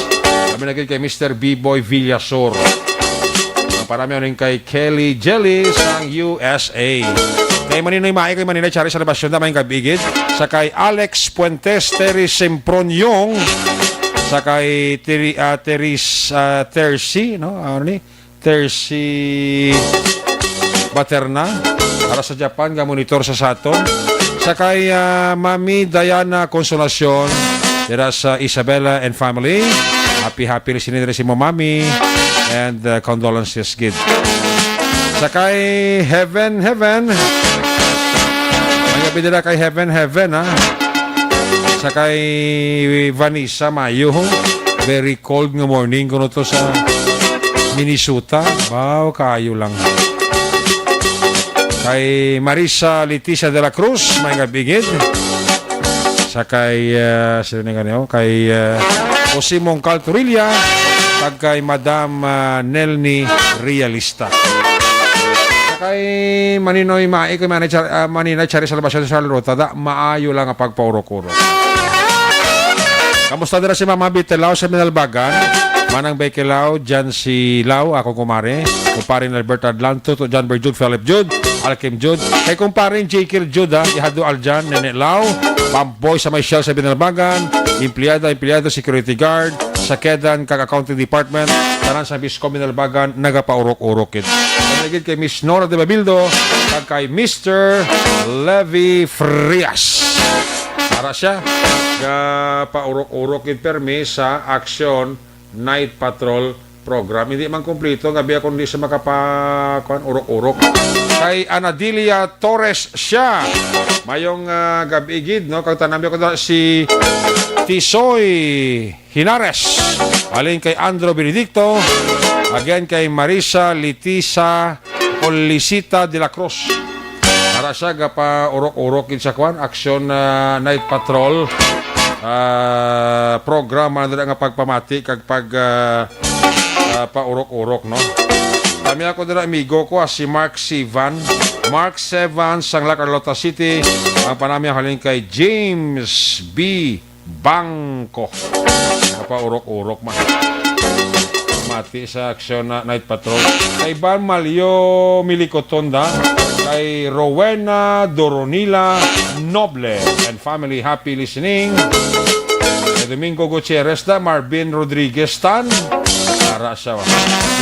Kami naging kay Mr. B-Boy Villasor. Parami rin kay Kelly Jelly sa USA. Kay Maninoy Mae, kay Maninoy Charis Salvacion na may kabigid. Sa kay Alex Puentes, Terry Sempronyong. Sa kay Tercy, no? Ano ni? Tercy Baterna para sa Japan nga monitor sa Saturn. Sa kay Mami Diana Consolacion dira sa Isabela and family. Happy listening si mo Mami and condolences gid. Sa kay Heaven. May gabi dira kay Heaven ha. Sa kay Vanessa Mayo, very cold nga morning kuno to sa Minnesota. Wow, kayo lang. Kay Marisa Leticia de la Cruz, may gabigid. sa kay sino ni kanyo kay Jose Mongcal Torilla kag kay Madam Nelny Realista. Sa kay Maninoy Mai kay Manina Chari Salvacion sa Ruta da maayo lang ang pagpaurok-urok. Kamusta dira si Mama Bitelaw sa Minalbagan? Manang Bekelao, Jan si Lau, ako kumare. Kumparin Alberto Adlanto, to John Berjud, Philip Jud, Alkim Jud. Kay kumparin Jekyll Jud, Ihado Aljan, Nene Lau, Pamboy sa may Shell sa Binalbagan, empleyado, security guard, sa Kedan, kag accounting department, tanan sa Biscom Binalbagan, nagapaurok-urokit. Panagid kay Miss Nora de Babildo, kag kay Mr. Levi Frias. Para siya, paurok-urokit permi sa aksyon Night Patrol program. Hindi man kumpleto, gabi ako hindi siya urok-urok. Kay Anadilia Torres siya. Mayong gabi gid, no? Kag tanami ako na si Tisoy Hinares. Alin kay Andro Benedicto. Again kay Marisa Litisa Olisita de la Cruz. Para siya gapa urok-urok sa kwan. Action Night Patrol. Programa na nga pagpamati kag pag paurok-urok, no? Kami ako dira amigo ko si Mark Sevan sang La Carlota City. Ang panami halin kay James B. Bangko. Paurok-urok man. Mati sa aksyon na Night Patrol. Kay Van Malio Milicotonda, kay Rowena Doronila Noble and family, happy listening. Kay Domingo Gutierrez da, Marvin Rodriguez tan. Para siya.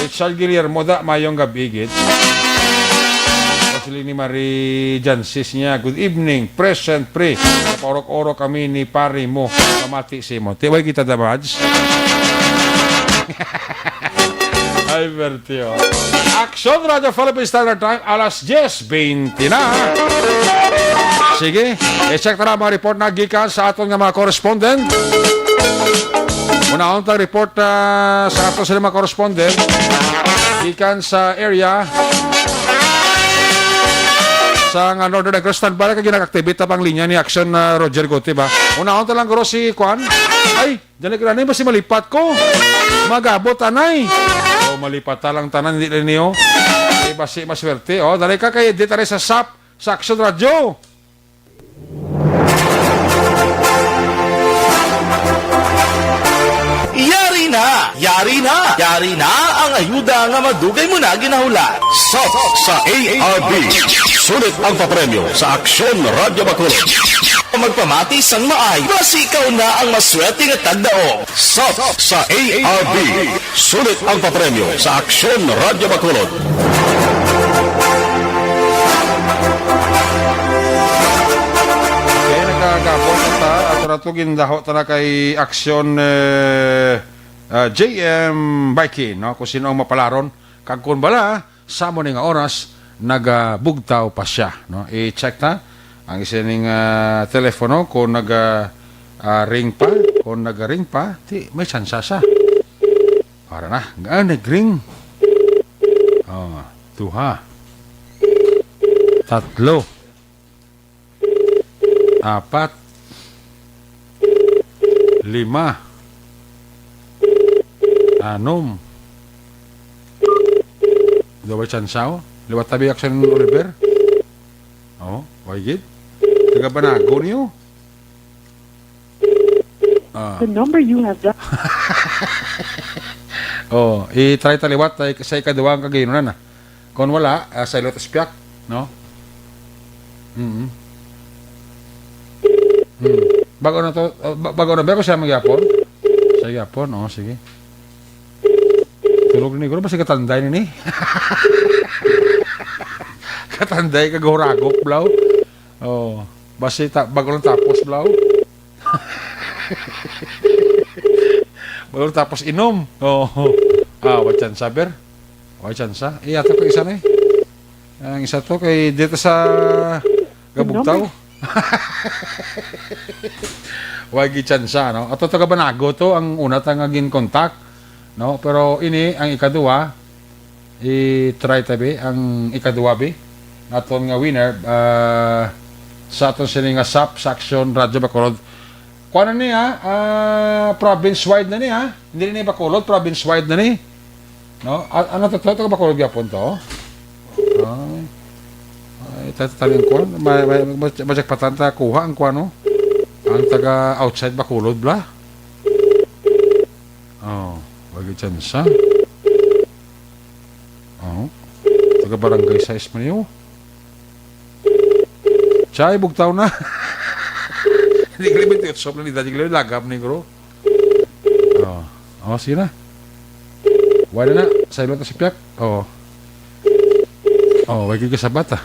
Richard Guillermo da, mayong gabigit. Sili ni Marie Jansis niya. Good evening, present pre. Paurok-urok kami ni pari mo. Kamati si mo. Tiway kita da, Mads. Ay, vertiyo. Action Radio Philippine Standard Time, alas 10:20 na. Sige, i-check na mga report na gikan sa aton nga mga correspondent. Una tang report sa aton sa mga correspondent gikan sa area sa nga Northern Agrostan Bala kag ginag-activate pang linya ni Action Roger Gote ba. Una lang guro si Kwan. Ay, diyan na ba si malipat ko? Magabot anay. O malipat talang tanan hindi rin niyo. Eh basi maswerte. O dali ka kay dito sa SAP sa Action Radio. Yari na ang ayuda nga madugay mo na ginahulat. SAP sa ARB. Sulit ang papremyo sa Aksyon Radio Bacolod. Magpamati sang maay, basi ikaw na ang maswerte nga tagdaong. SAP sa ARB. Sulit ang papremyo sa Aksyon Radio Bacolod. Kaya nagkagapon ta at ratugin daho ta na kay Aksyon JM Biking, no? Kung sino ang mapalaron kag kun bala sa mo nga oras nagabugtaw pa siya, no? I-check ta ang isa ning telepono kung ring pa, kung nag-ring pa, di may tsansa siya. Para na, nag-ring. Oh, 2 3 4 5 6 Daway tsansaw. Liwat tabi Action Oliver. Oh, wagid. Taga Banago niyo. The number you have dialed. Oh, i-try taliwat sa ikaduwang kagayunan na. Kung wala, sa ilot espiak, no? Bago na to, bago na ba ko siya magyapon? Sa yapon, oh, sige. Tulog ni ko, basta katanday ni. Katanday, kaguragok, blaw. Oh, basta bago lang tapos, blaw. Bago lang tapos inom. Oh, wachan saber. Wachan sa. Ato ko isa na eh. Ang isa to kay dito sa Gabugtaw. Wagi chansa, no? Ato taga Banago to ang una tangagin contact. No, pero ini ang ikaduwa i-try tabi ang ikaduwa bi aton nga winner sa aton sini nga SAP sa Action Radio Bacolod kuha na niya, province-wide na niya. Hindi na Bacolod, province-wide na ni. No? Ano to? Ito ka Bacolod yapon to? Ay, tatalin ko. Majak patanta kuha ang kuha, no? Ang taga outside Bacolod, bla? Oh, wagi dyan siya. Oh, taga barangay size man yun. Chay, bugtaw na. Hindi ka limit, sop na nita, hindi ka limit, lagap ni bro. Sige na. Wala na, sa ilo na si Piak. Wagi ka sa bata.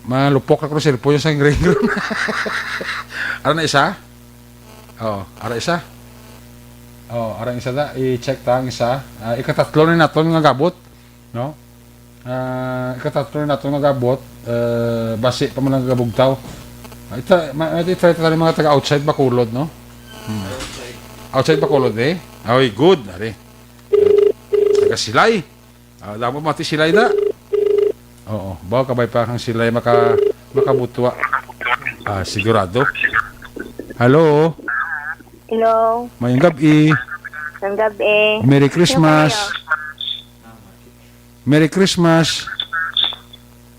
Malupok ako sa cellphone yung sa ingring. Ara na isa? Ara isa? Ara isa da, i-check ta ang isa. Ikatatlo na naton nga gabot, no? Ikatatlo na naton nga gabot, basi pa man ang gabugtaw. Ito mga taga outside Bacolod, no? Outside Bacolod, eh? Ay, good. Ari. Taga Silay. Dapat mati Silay da. Oo. Bawa kabay pa kang Silay makabutwa. Sigurado. Hello? Hello. Mayang gabi. Mayang gabi. Merry Christmas. Merry Christmas.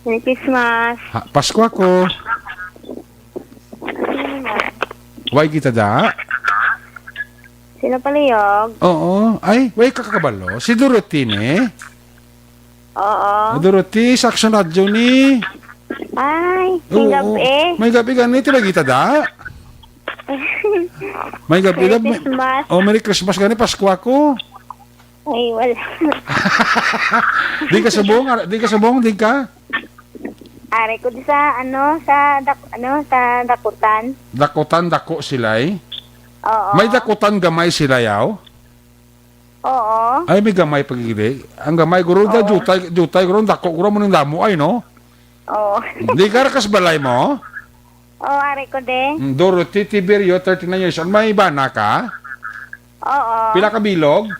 Merry Christmas. Pasko ako. Why kita da? Sino paliyog? Oo. Ay, why kakabalo? Si Dorothy ni. Oo. Dorothy, sa Action Radio ni. Ay, may gabi. May gabi ganito lagi kita da. May gabi da. Merry Christmas. Merry Christmas gani Pasko ako. Ay, wala. Di ka subong, di ka? Ari ko di sa sa dakutan. Dakutan dako silay. Oo. May dakutan gamay sila yaw. Oo. Ay may gamay pagigili. Ang gamay guro da jutay guro dako guro mo ning damo ay no. Oo. Di ka rakas balay mo? Oo, ari ko de. Dorothy Tiberio, 39 years old. May bana ka? Oo. Pila ka bilog?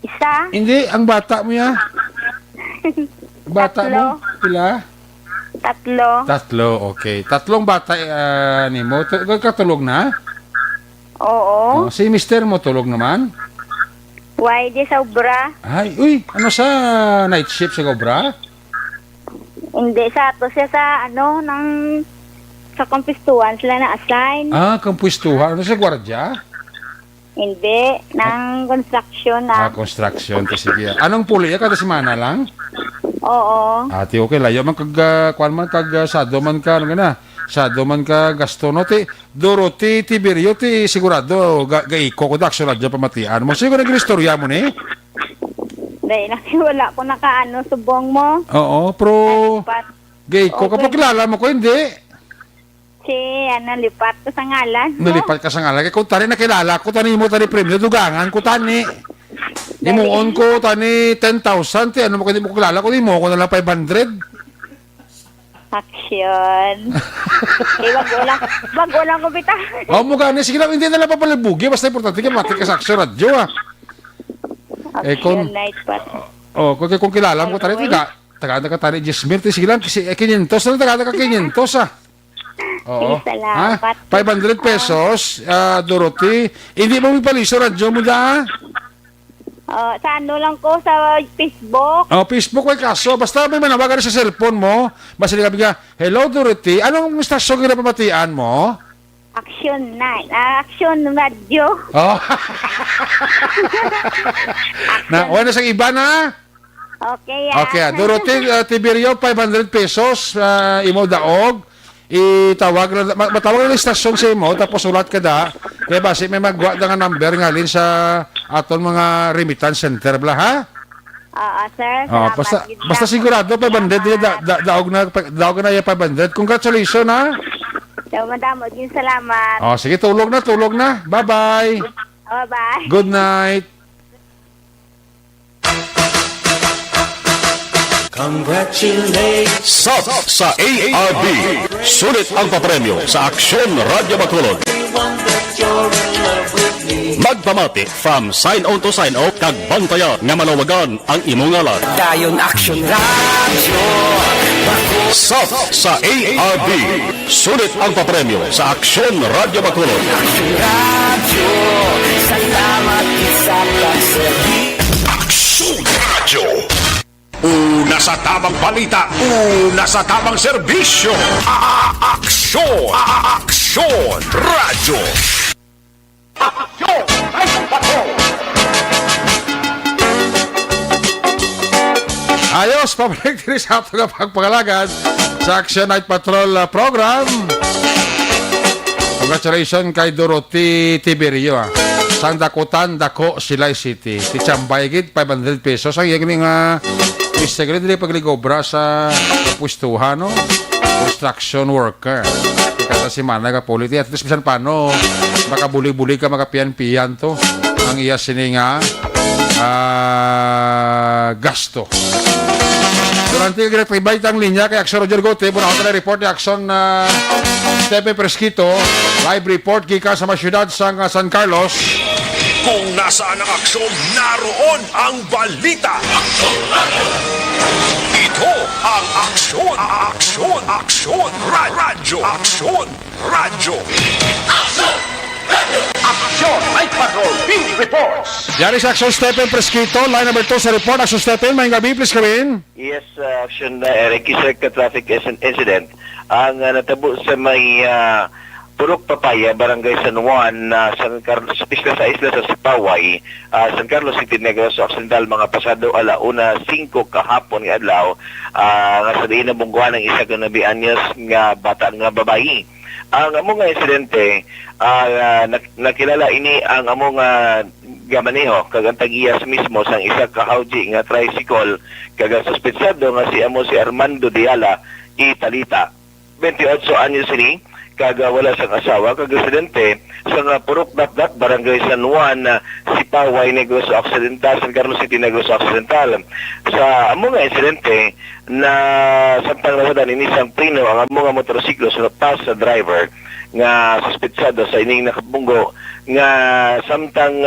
Isa. Hindi, ang bata mo ya. Bata mo? Pila? Tatlo, okay. Tatlong bata ni mo. Katulog na? Oo. Si mister mo tulog naman? Why di sa obra? Ay, uy, ano sa night shift sa obra? Hindi, sa ato siya sa sa kumpistuhan sila na-assign. Kumpistuhan. Ano sa gwardya? Hindi, ng construction na. Construction. Sige. Anong puli? Kada semana lang? Oo. Ati, okay. Layo man sado man ka, sado man ka gasto, no? Dorothy, Tiberio, sigurado, gaiko ko da, actually, dyan pamatian mo. Siguro nag-istorya mo, ni? Dahil wala ko subong mo. Oo, pero, gaiko, kapag kilala mo ko, hindi. Lipat ko sa ngalan mo. Nalipat ka sa ngalan. Kaya kung tani nakilala ko, tani mo tani premium, dugangan ko tani. Imuon ko tani 10,000. Ano mo kung hindi mo kilala ko, di mo ko na lang 500. Action. Wag lang ko bita. Mo gani, sige lang, hindi na lang papalibugi. Basta importante ka, mati ka sa Action Radio, Action night pat. Kung kilala mo ko tani, taga ka tani, Jesmir, sige lang, 500 na taga ka 500, Oo. Salamat. 500 pesos, Dorothy. Hindi mo ipaliso radyo mo da? Sa lang ko, sa Facebook. Facebook ay kaso. Basta may manawagan sa cellphone mo. Basta ka bigla, hello Dorothy, anong stasyon na pamatian mo? Action night. Action radio. Wala sa iba na? Okay, Okay, Dorothy Tiberio, 500 pesos, imo daog. Matawag na istasyon sa imo, tapos ulat ka da, kaya basi may magwa da nga number nga lin sa aton mga remittance center, bla, ha? Sir. Basta sigurado, 500, daog na yung 500. Congratulations, ha? Madamod yung salamat. Sige, tulog na. Bye-bye. Bye-bye. Good night. Congratulations sa ARB. Sulit ang papremyo sa Aksyon Radio Bacolod. Magpamati from sign on to sign off kag bantayan nga malawagan ang imong ngalan. Dayon Aksyon Radio. Sub sa ARB. Sulit ang papremyo sa Aksyon Radio Bacolod. Aksyon Radio. Una sa tamang balita, una sa tamang serbisyo. Aksyon! Aksyon Radio. Aksyon! Ayos, pabalik din sa atong pagpagalagad sa Action Night Patrol program. Congratulations kay Dorothy Tiberio. Sang dakutan dako Silay City. Ti Chambay gid 500 pesos ang iyang nga Mr. Dili pagligobra sa pustuhan no. Construction worker. Kata si Mana ka politi at least bisan paano makabuli-buli ka makapian-pian to ang iya sini nga gasto. Durante yung pinagpibay ang linya kay Action Roger Gote, muna ako na report ni Action Stepe Presquito, live report kika sa mga syudad sa San Carlos. Kung nasaan ang aksyon, naroon ang balita. Ito ang Aksyon, Aksyon, Aksyon Radio. Aksyon Radio. Aksyon Night Patrol Field Reports. Yan is Action Stepe Presquito, line number 2 sa report. Action Stepe, may gabi, please come in. Yes, Action Eric, isa ka traffic incident. Ang natabo sa may Purok Papaya, Barangay San Juan, San Carlos, sa isla sa Sipaway, San Carlos City, Negros Occidental, mga pasado alauna 5 kahapon nga adlaw, nga sa diin na bungguan ng isa ka nabi anyos nga bata nga babayi. Ang among nga insidente, nakilala ini ang among gamaneho, kagantang iyas mismo sang isa ka hauji nga tricycle, kaga suspetsado nga si Armando Diala, Italita. 28 anyos ini, kaga wala sang asawa, kaga residente sa nga Purok Datdat, Barangay San Juan, Sipaway, Negros Occidental, San Carlos City, Negros Occidental. Sa among nga insidente na samtang nawadan ini sang prino ang among nga motorsiklo sa pas sa driver nga suspetsado sa ining nakabunggo nga samtang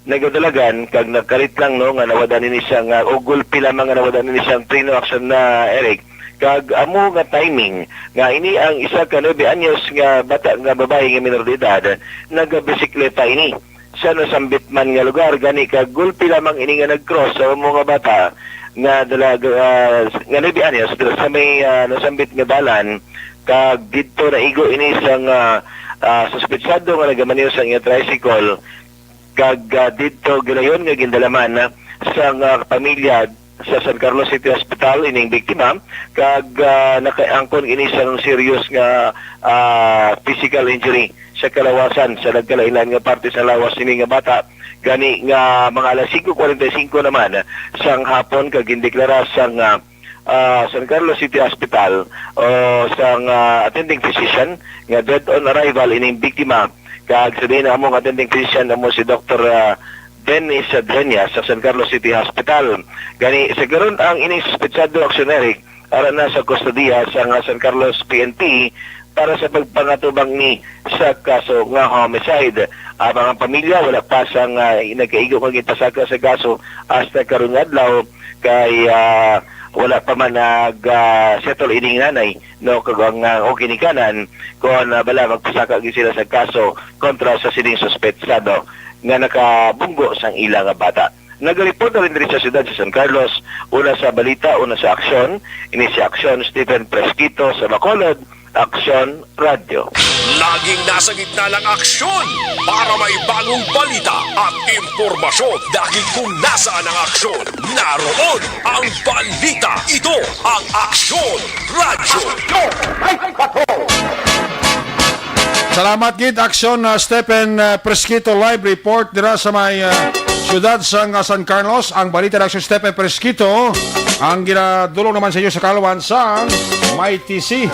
nagadalagan kag nagkalit lang no nga nawadan ini siyang ugol pila mga nawadan ini siyang prino action na Eric kag amo nga timing nga ini ang isa ka 9 anyos nga bata nga babae nga minor de edad nagabisikleta ini sa nasambit man nga lugar gani kag gulpi lamang ini nga nagcross sa mga bata nga dalaga nga 9 anyos sa may nasambit nga dalan kag dito na igo ini sang suspetsado nga nagamaneho sa iya tricycle kag dito ginayon nga gindalaman sa pamilya sa San Carlos City Hospital ining biktima kag nakaangkon ini sa serious nga physical injury sa kalawasan sa nagkalainan nga parte sa lawas ini nga bata gani nga mga alas 5:45 naman sang hapon kag gindeklara sang San Carlos City Hospital o sang attending physician nga dead on arrival ining biktima kag sabihin na among attending physician amo si Dr. Dennis Adrenia sa San Carlos City Hospital. Gani sa garon ang ining suspetsado aksyonerik ara na sa kustodiya sa San Carlos PNP para sa pagpangatubang ni sa kaso nga homicide. Ang mga pamilya wala pa sang nagkaigo kang ipasaka sa kaso hasta karon nga adlaw kay wala pa man settle ining nanay no kagang o kinikanan kung bala magpasaka gid sila sa kaso kontra sa sining suspetsado nga nakabunggo sang ila nga bata. Nagareport na rin sa siyudad sa San Carlos, una sa balita, una sa aksyon, ini si Aksyon Stephen Presquito sa Bacolod, Aksyon Radio. Laging nasa gitna ng aksyon para may bagong balita at impormasyon dahil kung nasaan ang aksyon, naroon ang balita. Ito ang Aksyon Radio. Salamat gid Action Stephen Presquito live report dira sa may siyudad sa San Carlos. Ang balita ng Action Stephen Presquito ang ginadulong naman sa inyo sa Kalawan sa May TC.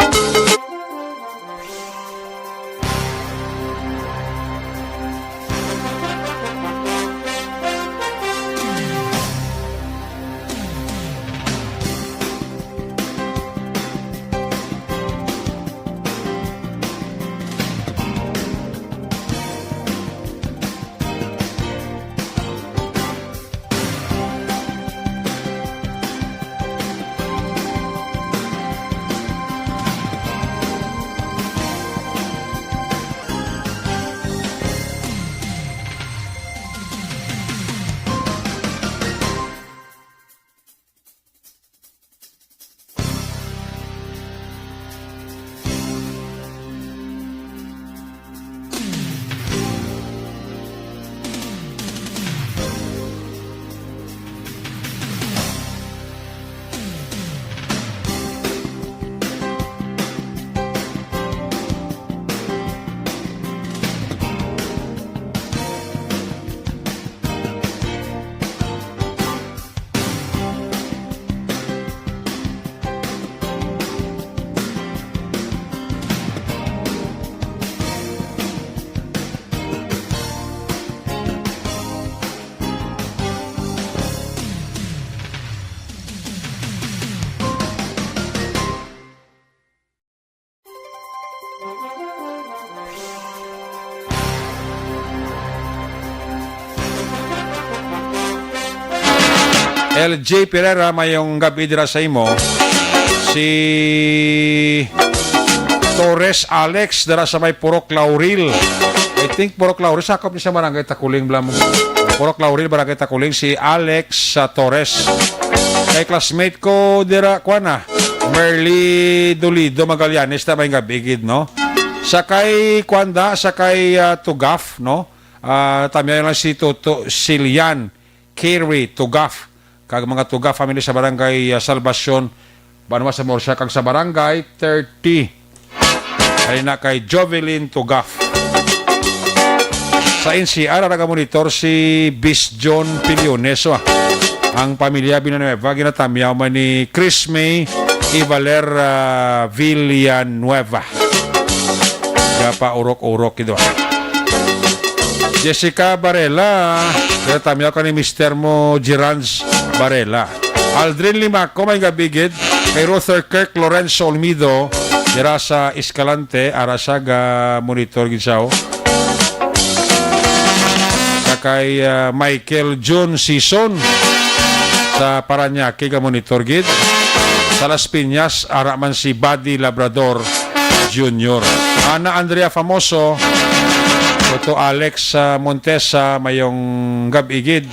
LJ Pereira, mayong gabi dira sa imo. Si Torres Alex dira sa may Purok Lauril. I think Purok Lauril, sakop ni sa Barangay Takuling, blam. Purok Lauril, Barangay Takuling, si Alex Torres. Kay classmate ko dira, kuana, Merly Dolido Magallanes, na may gabigid, no? Sakay Kwanda, sakay Tugaf, no? Tamyan lang si Toto Silian Kerry Tugaf. Kag mga Tugaf family sa Barangay Salvacion, banwa sa Morsia, kag sa Barangay 30. Ay na kay Jovelyn Tugaf. Sa NCR, monitor si Bis John Piliones. Ang pamilya Villanueva, ginatamyaw man ni Chris May Ivaler Villanueva. Gapa urok-urok ito. Jessica Barela, ginatamyaw ka ni Mr. Mo Girans Barela. Aldrin Limaco, may gabigid. Kay Ruther Kirk Lorenzo Olmido, dira sa Escalante, Arasaga monitor ginsaw. Kay Michael John Sison sa Paranaque ga monitor gid. Sa Las Piñas araman si Buddy Labrador Jr. Ana Andrea Famoso, Toto Alex Montesa, mayong gabigid.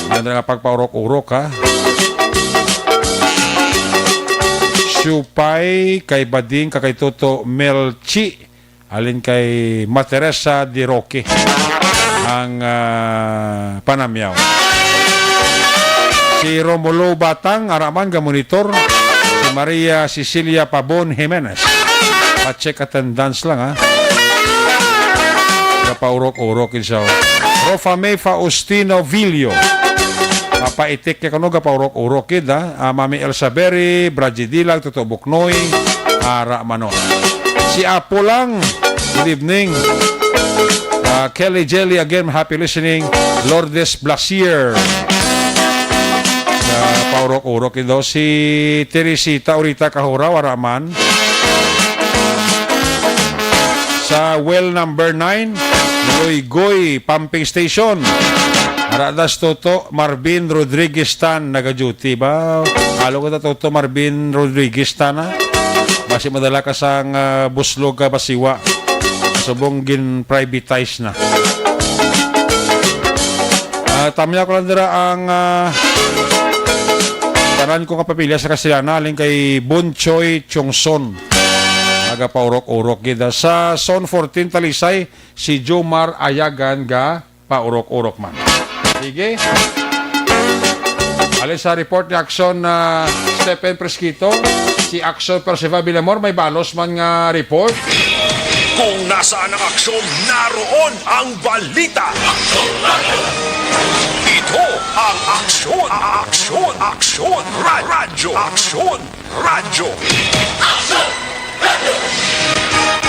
Ano nga pagpaurok-urok, ha? Supay kay Bading, kay Toto Melchi, alin kay Materesa Di Roque ang panamyaw. Si Romulo Batang, araman ga monitor. Si Maria Cecilia Pabon Jimenez, pa-check attendance lang, ha? Gapaurok-urok isaw. Rofame Faustino Villo, papaitik kay kano gapaurok-urok kid, ha? Mami Elsa Berry, Bradji Dilag, Toto Buknoy, ara manon. Si Apo lang, good evening. Kelly Jelly again, happy listening. Lourdes Blasier, paurok-urok ito. Si Teresita Urita Kahura, waraman. Sa well number 9, Goy Pumping Station, Aradas Toto Marvin Rodriguez Tan, nag-duty ba? Halo ko ta Toto Marvin Rodriguez Tan, ha? Basi madala ka sang buslog ka basiwa. Subong gin privatize na. Tamya ko lang dira ang tanan ko kapapilya sa Kasilana, aling kay Bonchoy Chongson. Paurok-urok gida. Sa Zone 14 Talisay, si Jomar Ayagan ga paurok-urok man. Sige. Alin sa report ni Action Stephen Presquito, si Action Percival Villamor, may balos man nga report. Kung nasaan ang aksyon, naroon ang balita. Ito ang aksyon, radyo.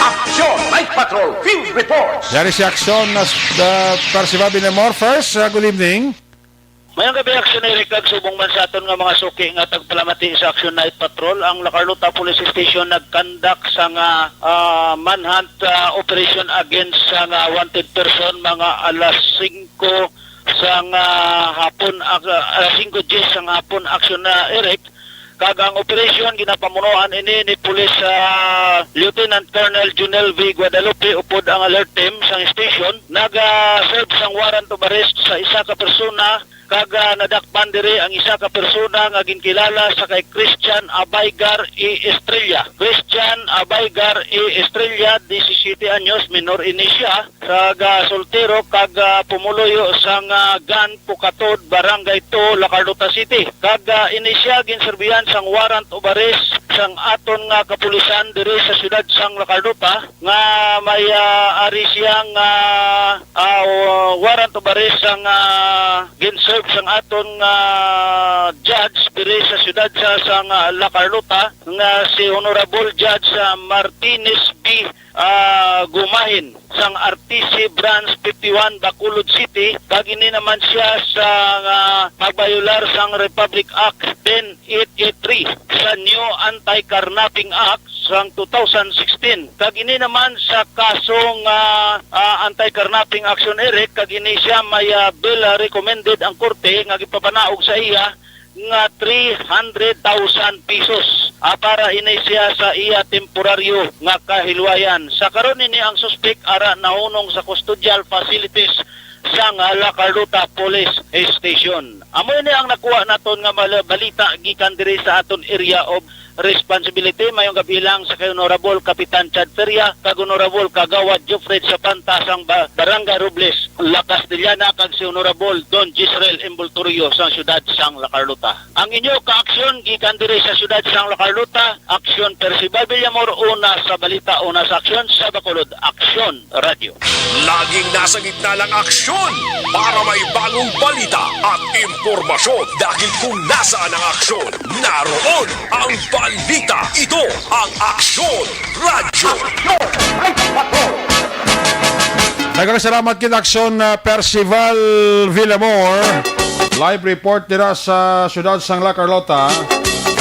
Aksyon, Night Patrol Field Reports. Yari si Action Percival Villamor. First, good evening. Mayang gabi, Action Eric, subong man sa aton nga mga suki nga tagpalamati sa Action Night Patrol. Ang La Carlota Police Station nagkandak sa nga manhunt operation against sa nga wanted person mga alas 5 sa nga hapon, alas 5:10 sa hapon, Action na Eric. Kagang operasyon ginapamunuan ini ni Police Lieutenant Colonel Junel V. Guadalupe upod ang alert team sa station. Naga-serve sang warrant of arrest sa isa ka persona, kaga nadakpan diri ang isa ka persona nga ginkilala sa kay Christian Abaygar E. Estrella. Christian Abaygar E. Estrella, 17 anyos, minor ini siya, kaga soltero, kaga pumuloyo sang GAN Pukatod, Barangay 2, La Carlota City. Kaga ini siya ginserbihan sang warrant of arrest sang aton nga kapulisan diri sa siyudad sang La Carlota nga may ari siyang warrant of arrest sang ginserve sang aton judge diri sa siyudad sang La Carlota nga si Honorable Judge Martinez B. gumahin sang RTC Branch 51 Bacolod City, kag ini naman siya sa pagbayular sang Republic Act 10883 sa New Anti-Carnapping Act sang 2016. Kag ini naman sa kasong Anti-Carnapping Action Eric, kag ini siya may bill recommended ang korte nga gipapanaog sa iya nga 300,000 pesos para inay siya sa iya temporaryo nga kahilwayan. Sa karon ini ang suspek ara nahunong sa custodial facilities sa La Carlota Police Station. Amo ini ang nakuha naton nga balita gikan diri sa aton area of responsibility. Mayong kabilang sa kay Honorable Kapitan Chad Feria, kag Honorable Kagawad Jofred Sapanta sang Barangay Robles, La Castellana, kag si Honorable Don Gisrael Embultorio sang siyudad sang La Carlota. Ang inyo ka-aksyon gikan diri sa siyudad sang La Carlota, Aksyon Percival Villamor, una sa balita, una sa aksyon sa Bacolod, Aksyon Radio. Laging nasa gitna ng aksyon para may bagong balita at impormasyon dahil kung nasaan ang aksyon, naroon ang balita. Ito ang Aksyon Radio. Daghang salamat kid Aksyon Percival Villamor. Live report dira sa siyudad sang La Carlota.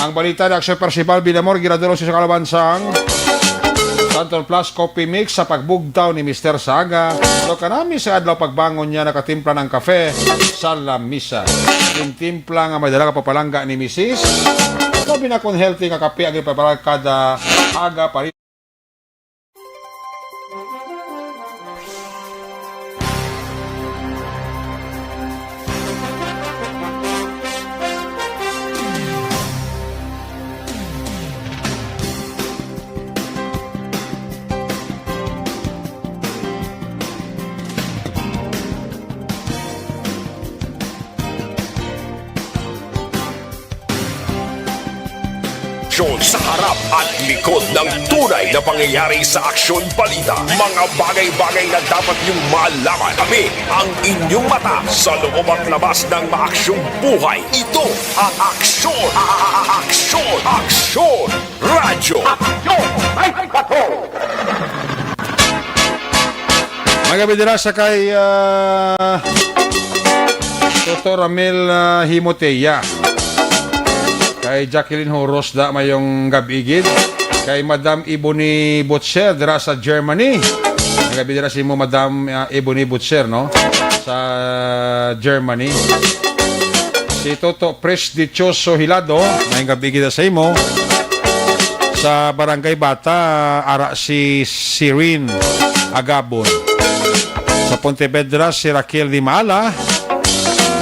Ang balita ni Aksyon Percival Villamor ginadalo sa kalabansang Santon Plus Coffee Mix sa pagbugtaw ni Mr. Saga. Lo kanami sa adlaw pagbangon niya nakatimpla ng kafe sa lamisa. Yung timpla nga may dala ka papalangga ni Mrs. Sabi na kung healthy nga kape ang ipapalag kada aga pa rin. Sa harap at likod ng tunay na pangyayari sa Aksyon Balita. Mga bagay-bagay na dapat niyong malaman. Kami ang inyong mata sa loob at labas ng maaksyong buhay. Ito ang Aksyon! Aksyon! Aksyon! Radyo! Aksyon! Magabidira sa kay Dr. Ramil Himoteya, kay Jacqueline Horos da mayong gabigid, kay Madam Ebony Butcher dira sa Germany. Gabi dira si mo Madam Ebony Butcher no sa Germany. Si Toto Prestichoso Hilado mayong gabigid sa imo sa Barangay Bata, ara si Sirin Agabon. Sa Pontevedra si Raquel Dimala.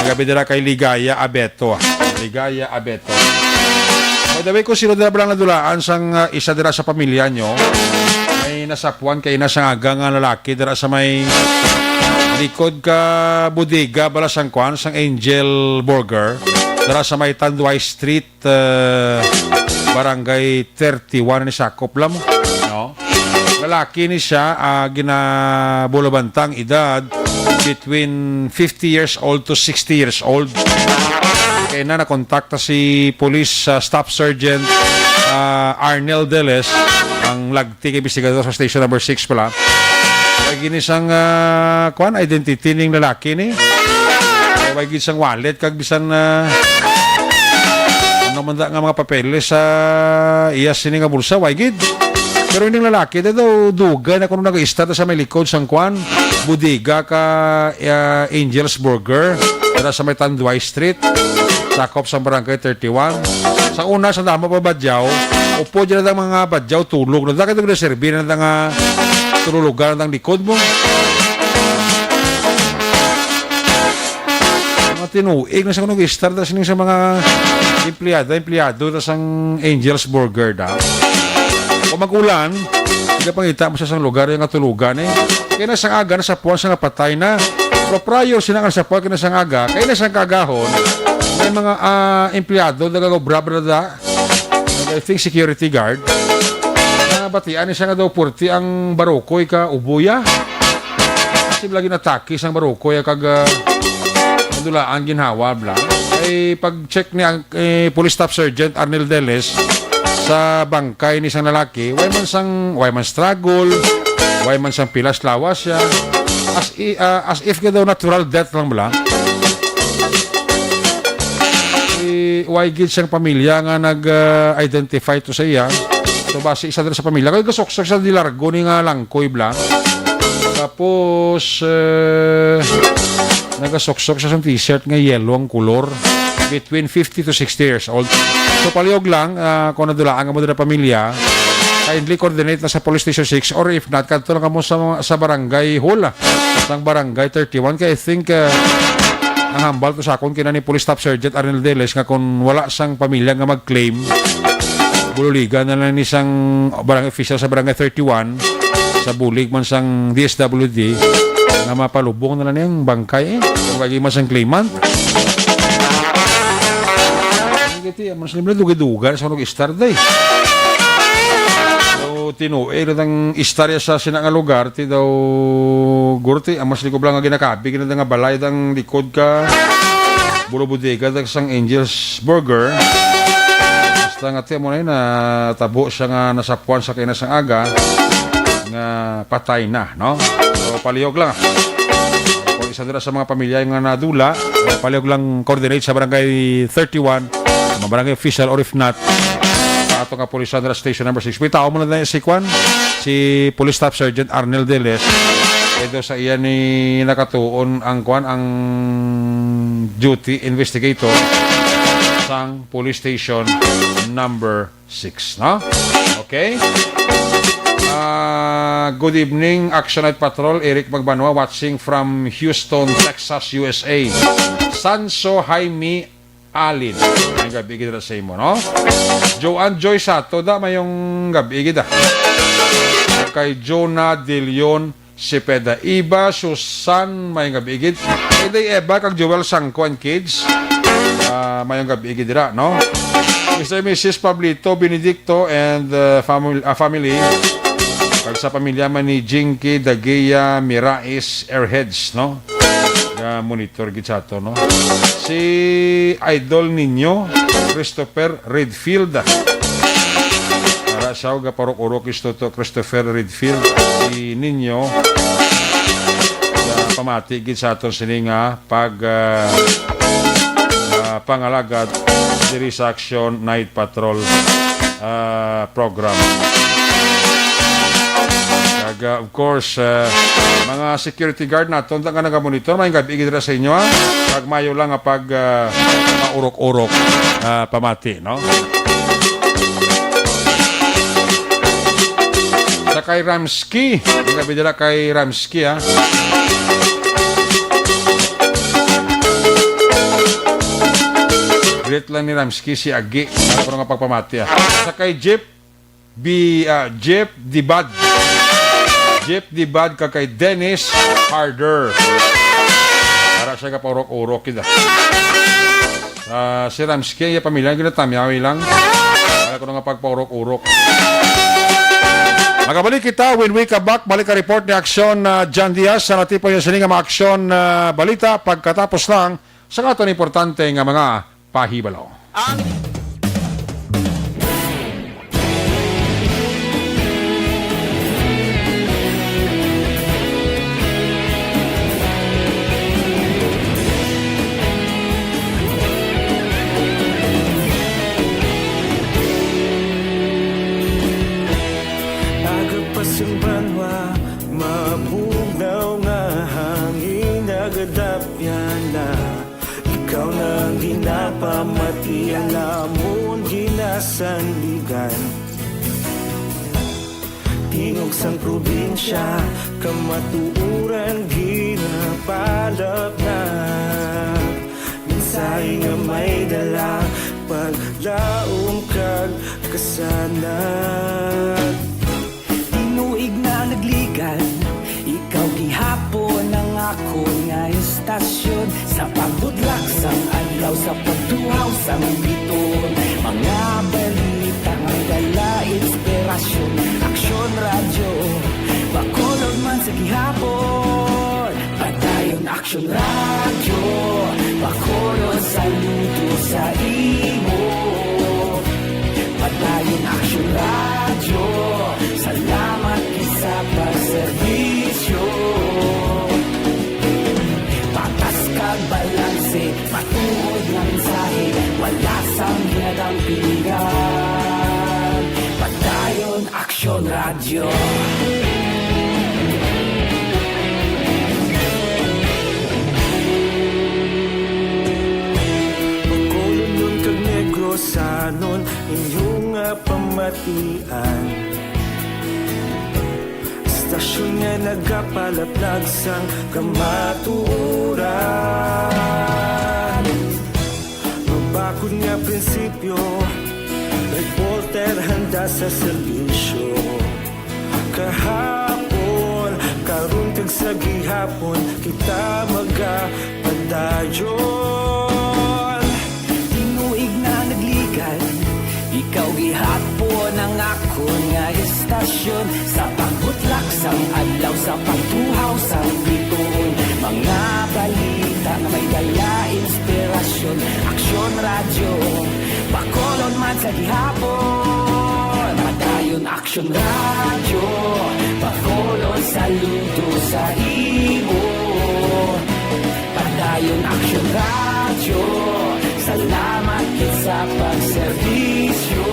Gabi dira kay Ligaya Abeto. Ligaya Abeto. By the way, kung sino dira lang nadulaan sang isa dira sa pamilya nyo, may nasapuan kay nasang agang lalaki dira sa may likod ka bodega bala sang kwan sang Angel Burger dira sa may Tanduay Street, Barangay 31 ni Sakop lang no? Lalaki ni siya ginabulabantang edad between 50 years old to 60 years old. Kaya na nakontakta si Police Staff Sergeant Arnel Deles, ang lagtik investigador sa station number 6 pala. Kaya ginisang identity ning lalaki ni. Kaya ginisang wallet, kag bisan namanda nga mga papeles sa iyas sini nga bulsa, waigid. Pero hindi lalaki, daw duga na kung nag-start sa may likod sang kwan, bodega ka Angel's Burger, dara sa may Tanduay Street, sakop sa Barangay 31. Sa una, sa dama pa badyaw, upo dyan na mga badyaw, tulog. Nagdakit na serbi na nga tululugan ng likod mo. Mga tinuig na sa kung nag-start na sa mga empleyado na sang Angel's Burger daw. Kung mag-ulan, hindi pangita mo sa lugar yung katulugan eh. Kaya nasang aga, nasa puwan sa napatay na. Pero prior sinangan sa puwan, kaya nasang aga, kaya nasang kagahon, may mga empleyado, nagagobra da, I think security guard, na batian siya nga daw purti ang barokoy ka ubuya. Kasi lagi nataki sang barokoy kag madulaan ginhawa bla. Ay pag-check ni Police Staff Sergeant Arnel Deles sa bangkay ni isang lalaki, way man struggle, way man sang pilas lawas siya. As if daw natural death lang bala. Way gid siyang pamilya nga nag-identify to sa iya. So base isa dira sa pamilya kay gasoksok sa dilargo ni nga langkoy bla. Tapos nagasoksok siya sa t-shirt nga yellow ang kulor, between 50 to 60 years old. So palihog lang kung nadulaan mo dira pamilya, kindly coordinate na sa Police Station 6 or if not kadto lang kamo sa barangay hall sang barangay 31 kay I think ang hambal to sa akon kina ni Police Staff Sergeant Arnel Deles nga kung wala sang pamilya nga mag-claim, bululigan na lang ni sang barangay official sa barangay 31 sa bulig man sang DSWD nga mapalubong na lang niyang bangkay kung kagi man sang claimant. Kiti mas libre duga-duga sa nag-start day. So tinuwi ng istorya sa sinang lugar ti daw gurti ang mas likob lang nga ginakabi kina nga balay dang likod ka bulubudega dang sang Angel's Burger. Basta nga ti mo na tabo siya nga nasapuan sa kinasang aga nga patay na, no? So palihog lang. Kung isa dira sa mga pamilya nga nadula, palihog lang coordinate sa barangay 31 mga barangay official or if not sa ato nga Police Sandra Station number 6. May tao mo na si Kwan, si Police Staff Sergeant Arnel Deles. Ito sa iya ni nakatuon ang Kwan, ang duty investigator sang Police Station number 6, no? Okay? Good evening, Action Night Patrol. Eric Magbanwa watching from Houston, Texas, USA. Sanso Jaime Alin. May gabi kita sa imo, no? Joanne Joy Sato, da mayong gabi kita. Kay Jonah De Leon Cepeda. Iba Susan, mayong gabi kita. Iday Eba, kag Joel Sangkuan Kids. Mayong gabi kita, no? Mr. and Mrs. Pablito Benedicto and family. Kag sa pamilya man ni Jinky Dageya Mirais Airheads, no? Monitor gid sa to, no? Si idol ninyo Christopher Redfield. Para siya ga parok-urok isto to Christopher Redfield. Si ninyo pamati gid sa to sini nga pag pangalagad diri sa Action Night Patrol program. Of course, mga security guard na ito, nga nag-monitor, may gabi sa inyo, ha? Pag mayo lang pag maurok-urok pamati, no? Sa kay Ramsky, may gabi dira kay Ramsky, ha? Great lang ni Ramsky si Agi, ako nga pagpamati, ha? Sa kay Jeff Dibad, Jeff Dibad ka kay Dennis Harder. Para siya ka paurok-urok kita. Si Ramsky, yung pamilya, ginatamyawi lang. Para ko nga pagpaurok-urok. Magabalik kita, when we come back, balik ka report ni Aksyon John Diaz sa natipo yung sining mga aksyon balita pagkatapos lang sa katon importante nga mga pahibalaw. Pamati alamon ginasandigan tingog sang probinsya kamatuuran ginapalap na minsay nga may dala paglaom kag kasanag tinuig na nagligan ikaw gihapon ang ako nga istasyon sa pagbudlak sang adlaw sa pagtuhaw sang biton mga balita nga dala inspirasyon Aksyon Radyo bakolog man sa gihapon padayon Aksyon Radyo bakolog saludo sa imo padayon Aksyon kaibigan. Padayon Aksyon Radio. Pagkulunod kag Negrosanon inyong pamatian. Istasyon nga nagapalaplag sang kamaturan. Mabakod nga prinsipyo, reporter handa sa serbisyo. Kahapon, karun kag sa gihapon, kita magapadayon. Tinuig na nagligan, ikaw gihapon ang akon nga istasyon. Sa pagbutlak sang adlaw, sa pagtuhaw sang bituon. Mga balita na may dala inspirasyon. Aksyon Radio, Bacolod man sa gihapon. Padayon Aksyon Radio, Bacolod saludo sa imo. Padayon Aksyon Radio, salamat kit sa pagserbisyo.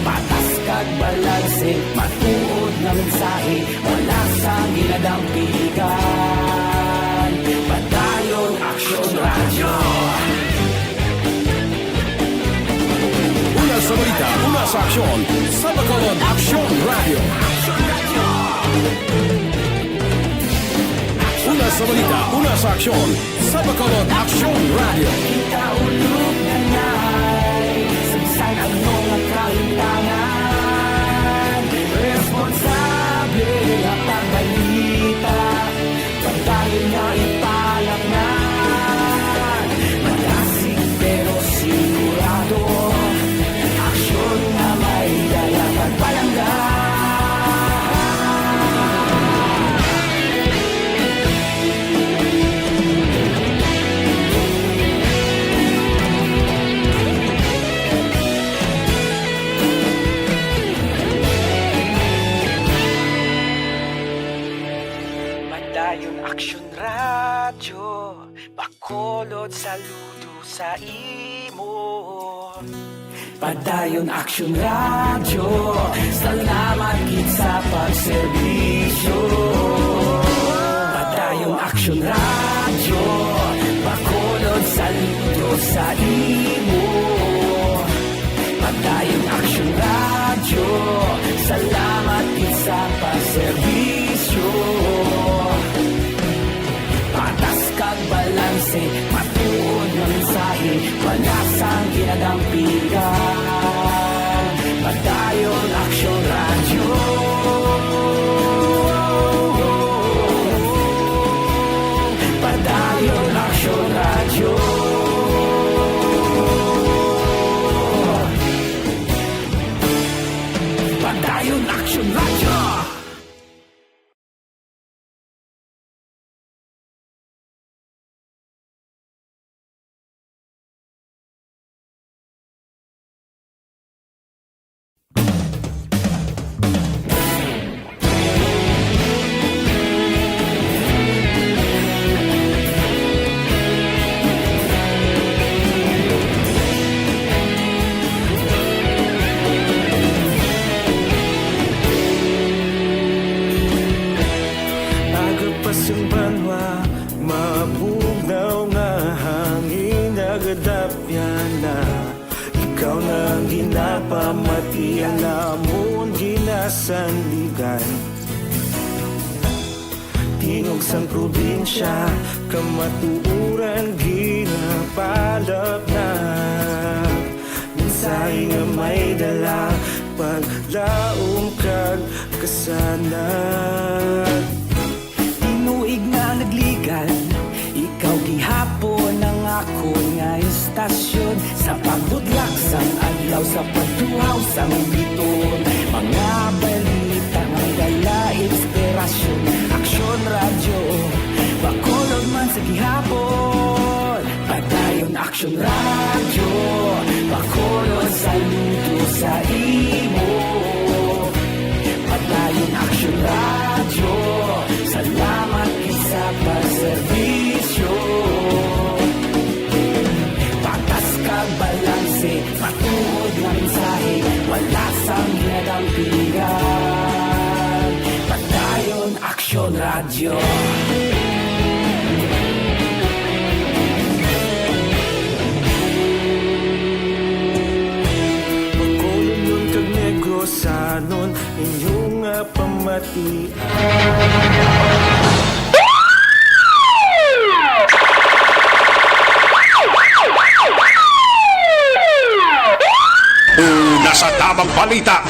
Patas kag balanse, matuod na mensahe, wala sang ginadampigan. Padayon Aksyon Radio. Una sa balita, una sa aksyon, sa Bacolod Aksyon Radio. Una sa balita, una sa aksyon, sa Bacolod Aksyon Radio. Kaulog na na'y sagsang ang mga kahintangan. Responsable ang pagbalita, pagdayon na ipalak na. Malasig pero sigurado, aksyon na may dalang pagpalangga. Padayon Aksyon Radio, Bacolod saludo sa imo. Padayon Aksyon Radio, salamat kit sa pagserbisyo. Padayon Aksyon Radio, Bacolod saludo sa imo. Padayon Aksyon Radio, salamat kit sa pagserbisyo. Patas kag balanse, matuod na mensahe, wala sang ginadampigan. Padayon Aksyon Radio. Padayon Aksyon Radio. Padayon Aksyon Radio. Agapasang banwa, mabugnaw nga hangin nagadapyan na. Ikaw na ang ginapamatian namon ginasandigan. Tingog sang probinsya, kamatuuran ginapalap na. Mensahe nga may dala, paglaong kag kasanat. Tinuig na nagligan, ikaw gihapon ang ako nga istasyon. Sa pagbutlak sang adlaw, sa pagtuhaw sang biton. Mga balita may dala inspirasyon. Aksyon Radio, Bacolod man sa gihapon. Padayon Aksyon Radio, Bacolod saludo sa imo. Padayon Aksyon Radio, salamat sa pagserbisyo. Patas kag balanse, Kasi patuod na mensahe, wala sang hinadampingan. Padayon Aksyon Radio. Magkulong kag negosanon, inyong pamatian. Una sa tamang balita,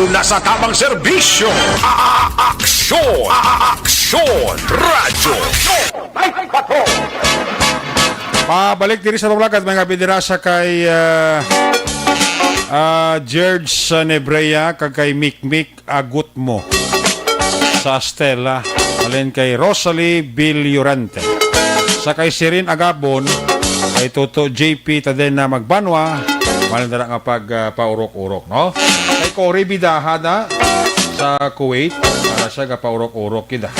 una sa tamang serbisyo. Aksyon! Aksyon! Radyo! Pabalik diri sa Bulacan, mga binirasa kay George Nebrea, kay Mikmik Agutmo sa Stella, alin kay Rosalie Bilyurante, sa kay Sirin Agabon, kay Toto JP Taden na Magbanwa, malindara nga paurok-urok, no? Kay Cory Bidahada sa Kuwait, para siya nga paurok-urok kita.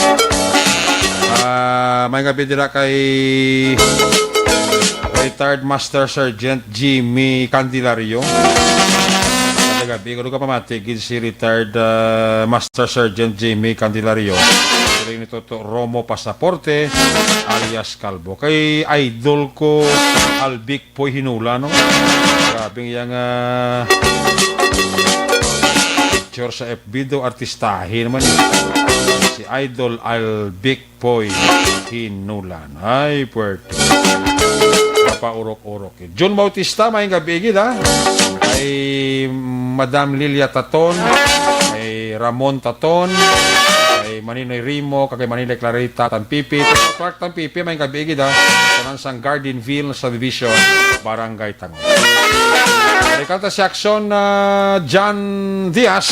May gabi dira kay retired Master Sergeant Jimmy Candelario. Kada gabi, kung ka pamatigid si retired Master Sergeant Jimmy Candelario. Sila ni Toto Romo Pasaporte alias Calvo. Kay idol ko Albic Poy Hinula, no? Grabing yung picture sa FB do, artistahin naman si Idol Albic Poy Hinulan. Ay, puerto. Papaurok-urok. John Bautista, may gabigid, ha? Kay Madam Lilia Taton, kay Ramon Taton, kay Maninoy Rimo, kay Manila Clarita Tanpipi, Clark Tanpipi, may gabigid, ha? Sa Gardenville sa Division, Barangay Tangon. Kanta si Aksyon John Diaz.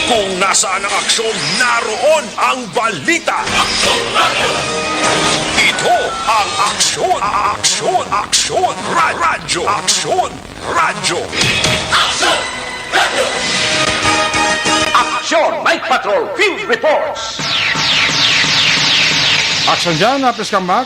Kung nasaan ang aksyon, naroon ang balita. Ito ang aksyon. Aksyon. Aksyon. Radyo. Aksyon. Radyo. Aksyon. Radyo. Aksyon. Night Patrol Field Reports. Aksyon dyan, please come back.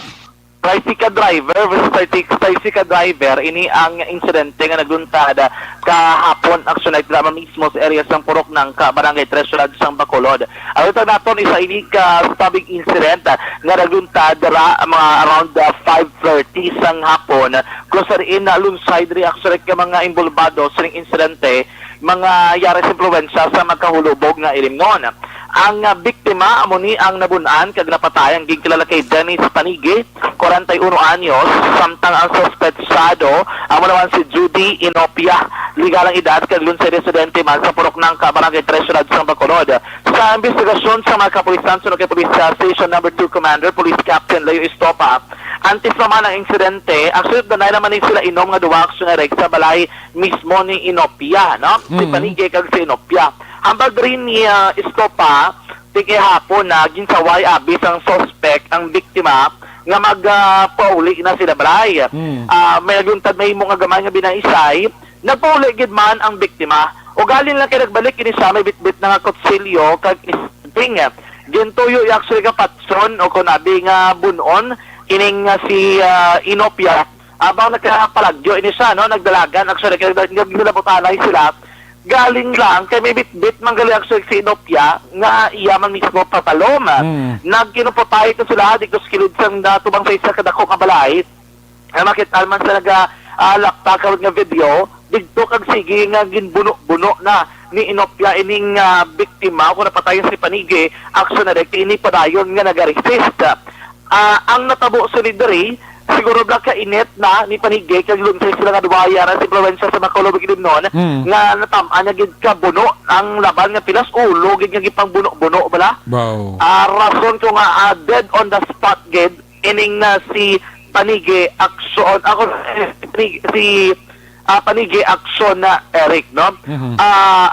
Tricycle driver versus tricycle driver, ini ang insidente nga nagluntad kahapon action night drama mismo sa area sang Purok ng Barangay Tresurad sang Bacolod. Ang ito naton isa ini ka stabbing incident nga nagluntad mga around 5:30 sang hapon. Closer in Lunside reaction ka mga involvado sa insidente, mga yari sa impluwensya sa magkahulubog nga ilimnon. Ang biktima amo ni ang nabunan kag napatay ang gigkilala kay Dennis Panigi, 41 anyos, samtang ang suspetsado amo naman si Judy Inopia, ligalang edad kag lunsay residente man sa Purok ng Barangay Tresurad sa Bacolod. Sa investigasyon sa mga kapulisan sunod kay Police Station No. 2 Commander Police Captain Leo Estopa, antes naman ang insidente, actually danay naman sila inom nga duwa aksyon sa balay mismo ni Inopia, no? Si Panigi kag si Inopia. Ambag rin ni Estopa, tigay hapon na ginsaway abis ang suspect, ang biktima, nga magpauli na sila balay. May naguntad may mga gamay nga binaisay, nagpauli gid man ang biktima. O galing lang kay nagbalik ini siya, may bitbit na nga kutsilyo, kag isting. Gintuyo actually ka patson, o kunabi nga bunon, ining si Inopia. Abang nagkapalagyo ini siya, no? Nagdalagan, actually kay nagdalabutalay sila, galing lang kay may bitbit manggaling sa Inopia nga iyaman mismo patalom. Nagkinupotay ko sila dito sa kilid sang tubang sa isa kadako nga balay. Makita man sa lakta karon nga video dito kag sige nga ginbuno-buno na ni Inopia ining biktima ko napatayon si Panigi action na ini padayon nga nagaresist. Ang natabo sa lideri siguro blang kainit na ni Panigi kag lunsay sila nga duwayaran si probinsya sa Bacolod gidim noon nga natam-an gid ka buno ang laban nga pilas ulo gid nga gipang buno-buno bala. Wow. Rason ko nga dead on the spot gid ining si Panigi action ako si Panigi action na Eric, no?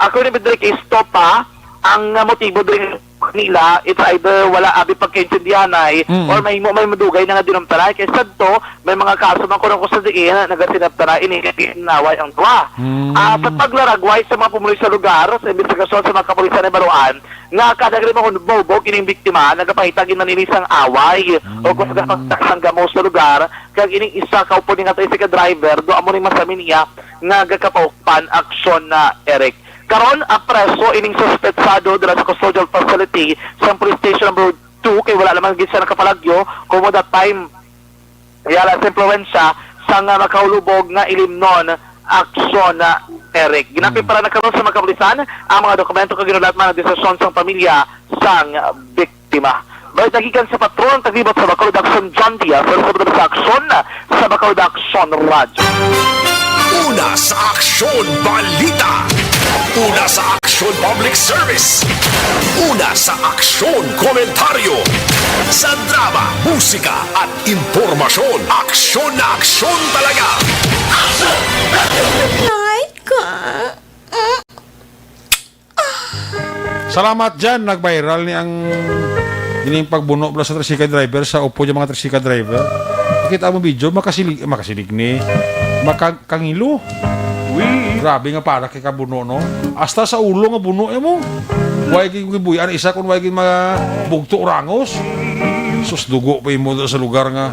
Ako ni Bedrick Estopa ang motibo din nila, it's either wala abi pagkaintindihan ay, or may madugay na nga dinamtaray. Kaya sad to, may mga kaso man ko sa diin, nagasinaptaray, ininaway ang tuwa. Sa paglaragway sa mga pumuloy sa lugar, sa investigasyon sa mga kapulisan ng Baluan, nga kadagri mga bobog, ining biktima, nagapahitagin na nilisang away, o kung nagapagtaksang gamo sa lugar, kag ining isa kaupo ni nga tayo sa driver, do amo ning masamin niya, nga gagapaupan aksyon na Eric. Karon ang preso ining suspetsado dala sa custodial facility sa police station number 2 kay wala naman gid siya nakapalagyo kumo that time yala sa impluwensya sa nga makaulubog nga ilimnon aksyon na Eric. Ginapi para nakaroon sa mga kapulisan ang mga dokumento kag ginulat man ang desisyon sang pamilya sang biktima. Balik nagikan sa patron taglibot sa Bacolod Action John Diaz sa aksyon sa Bacolod Action Radio. Una sa Aksyon Balita. Una sa Aksyon Public Service. Una sa Aksyon Komentaryo. Sa drama, musika at impormasyon. Aksyon na aksyon talaga. Aksyon! Night ka. Salamat dyan, nag-viral ni ang ining pagbuno sa tricycle driver sa upo yung mga tricycle driver. Kita mo video, makasilig ni makangilo. Grabe nga para kay kabuno no. Hasta sa ulo nga buno mo. Way gibuyan isa kun way mga bugto orangos. Sus dugo pa imo sa lugar nga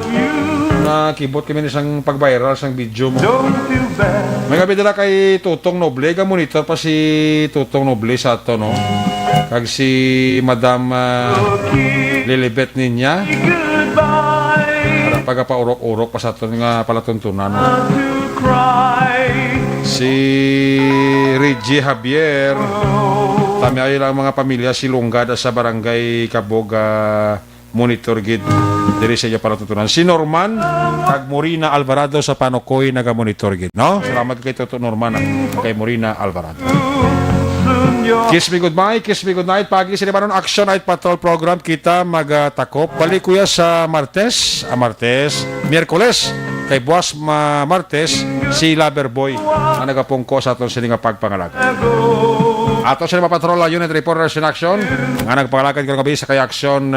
na kibot kami isang pag-viral sang video mo. May gabi dala kay Tutong Noble, ga monitor pa si Tutong Noble sa ato no. Kag si Madam Lilibet ninya. Para pagapa-urok-urok pa sa ato nga palatuntunan no. Si Reggie Javier tami ay lang mga pamilya si Lunggada sa barangay Kaboga monitor gid diri sa iya para tutunan si Norman kag Morina Alvarado sa Panokoy naga-monitor gid no. Salamat kay Toto Norman kay Morina Alvarado. Kiss me goodbye, kiss me good night. Pagi sila manon Action Night Patrol program kita magatakop balik kuya sa Martes, Miyerkules kay buwas Martes si Loverboy ang nagapungko sa aton sila nga pagpangalaga. Ato sila mapatrola unit reporters in action nga nagpangalagan karong gabi sa kay Action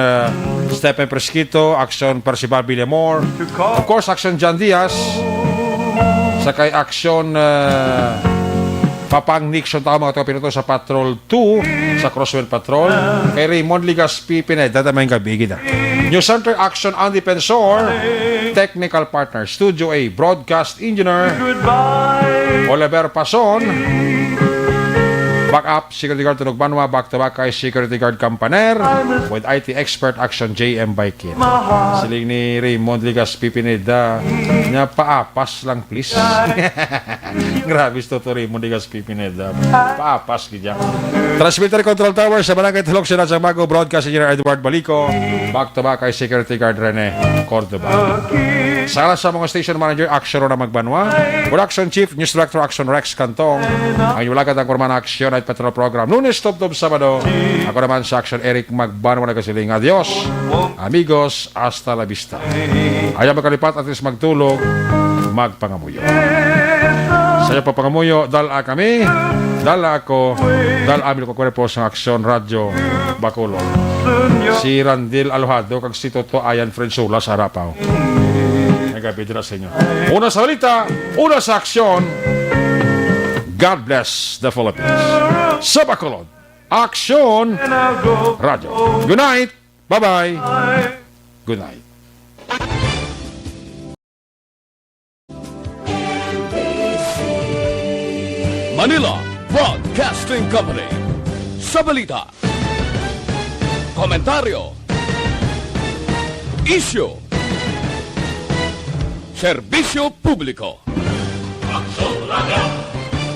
Stephen Presquito, Action Percival Villamor, of course Action John Diaz sa kay Action Papang Nixon tao mga piloto sa Patrol 2 sa Crosswind Patrol kay Raymond Ligaspi Pineda damay gabi gida. News Center Action Andy Pensor, Technical Partner Studio A Broadcast Engineer Oliver Pason, Backup Security Guard Tunog Banwa, back to back kay Security Guard Campaner with IT Expert Action JM Baikin. Siling ni Raymond Ligaspi Pineda nya paapas lang please. Grabe to Raymond Ligaspi Pineda. Paapas gidya. Transmitter Control Tower sa Barangay Tulok Sila sa Mago Broadcast Engineer Edward Balico, back to back kay Security Guard Rene Cordoba. Sala sa mga Station Manager Action na Magbanwa, Production Chief News Director Action Rex Cantong, ang iwalagat ang Kurman Action Night Patrol Program Lunes Top Sabado. Ako naman sa Action Eric Magbanwa nagasiling. Adios amigos, hasta la vista. Ayaw makalipat at least magtulog, magpangamuyo. Sa iyo papangamuyo, dala kami, dala ako, dala amin ko kwerpo sa Action Radio Bacolod. Si Randil Alojado kag si Toto Ayan Frensula sa harapaw. Gabi dira sa inyo. Una sa balita, una sa aksyon. God bless the Philippines. Sa Bacolod, Action Radio. Good night. Bye-bye. Good night. Manila Broadcasting Company. Sa balita, komentaryo, issue, serbisyo publiko. Aksyon Radio.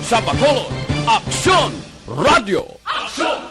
Sa Bacolod, Aksyon Radio. Aksyon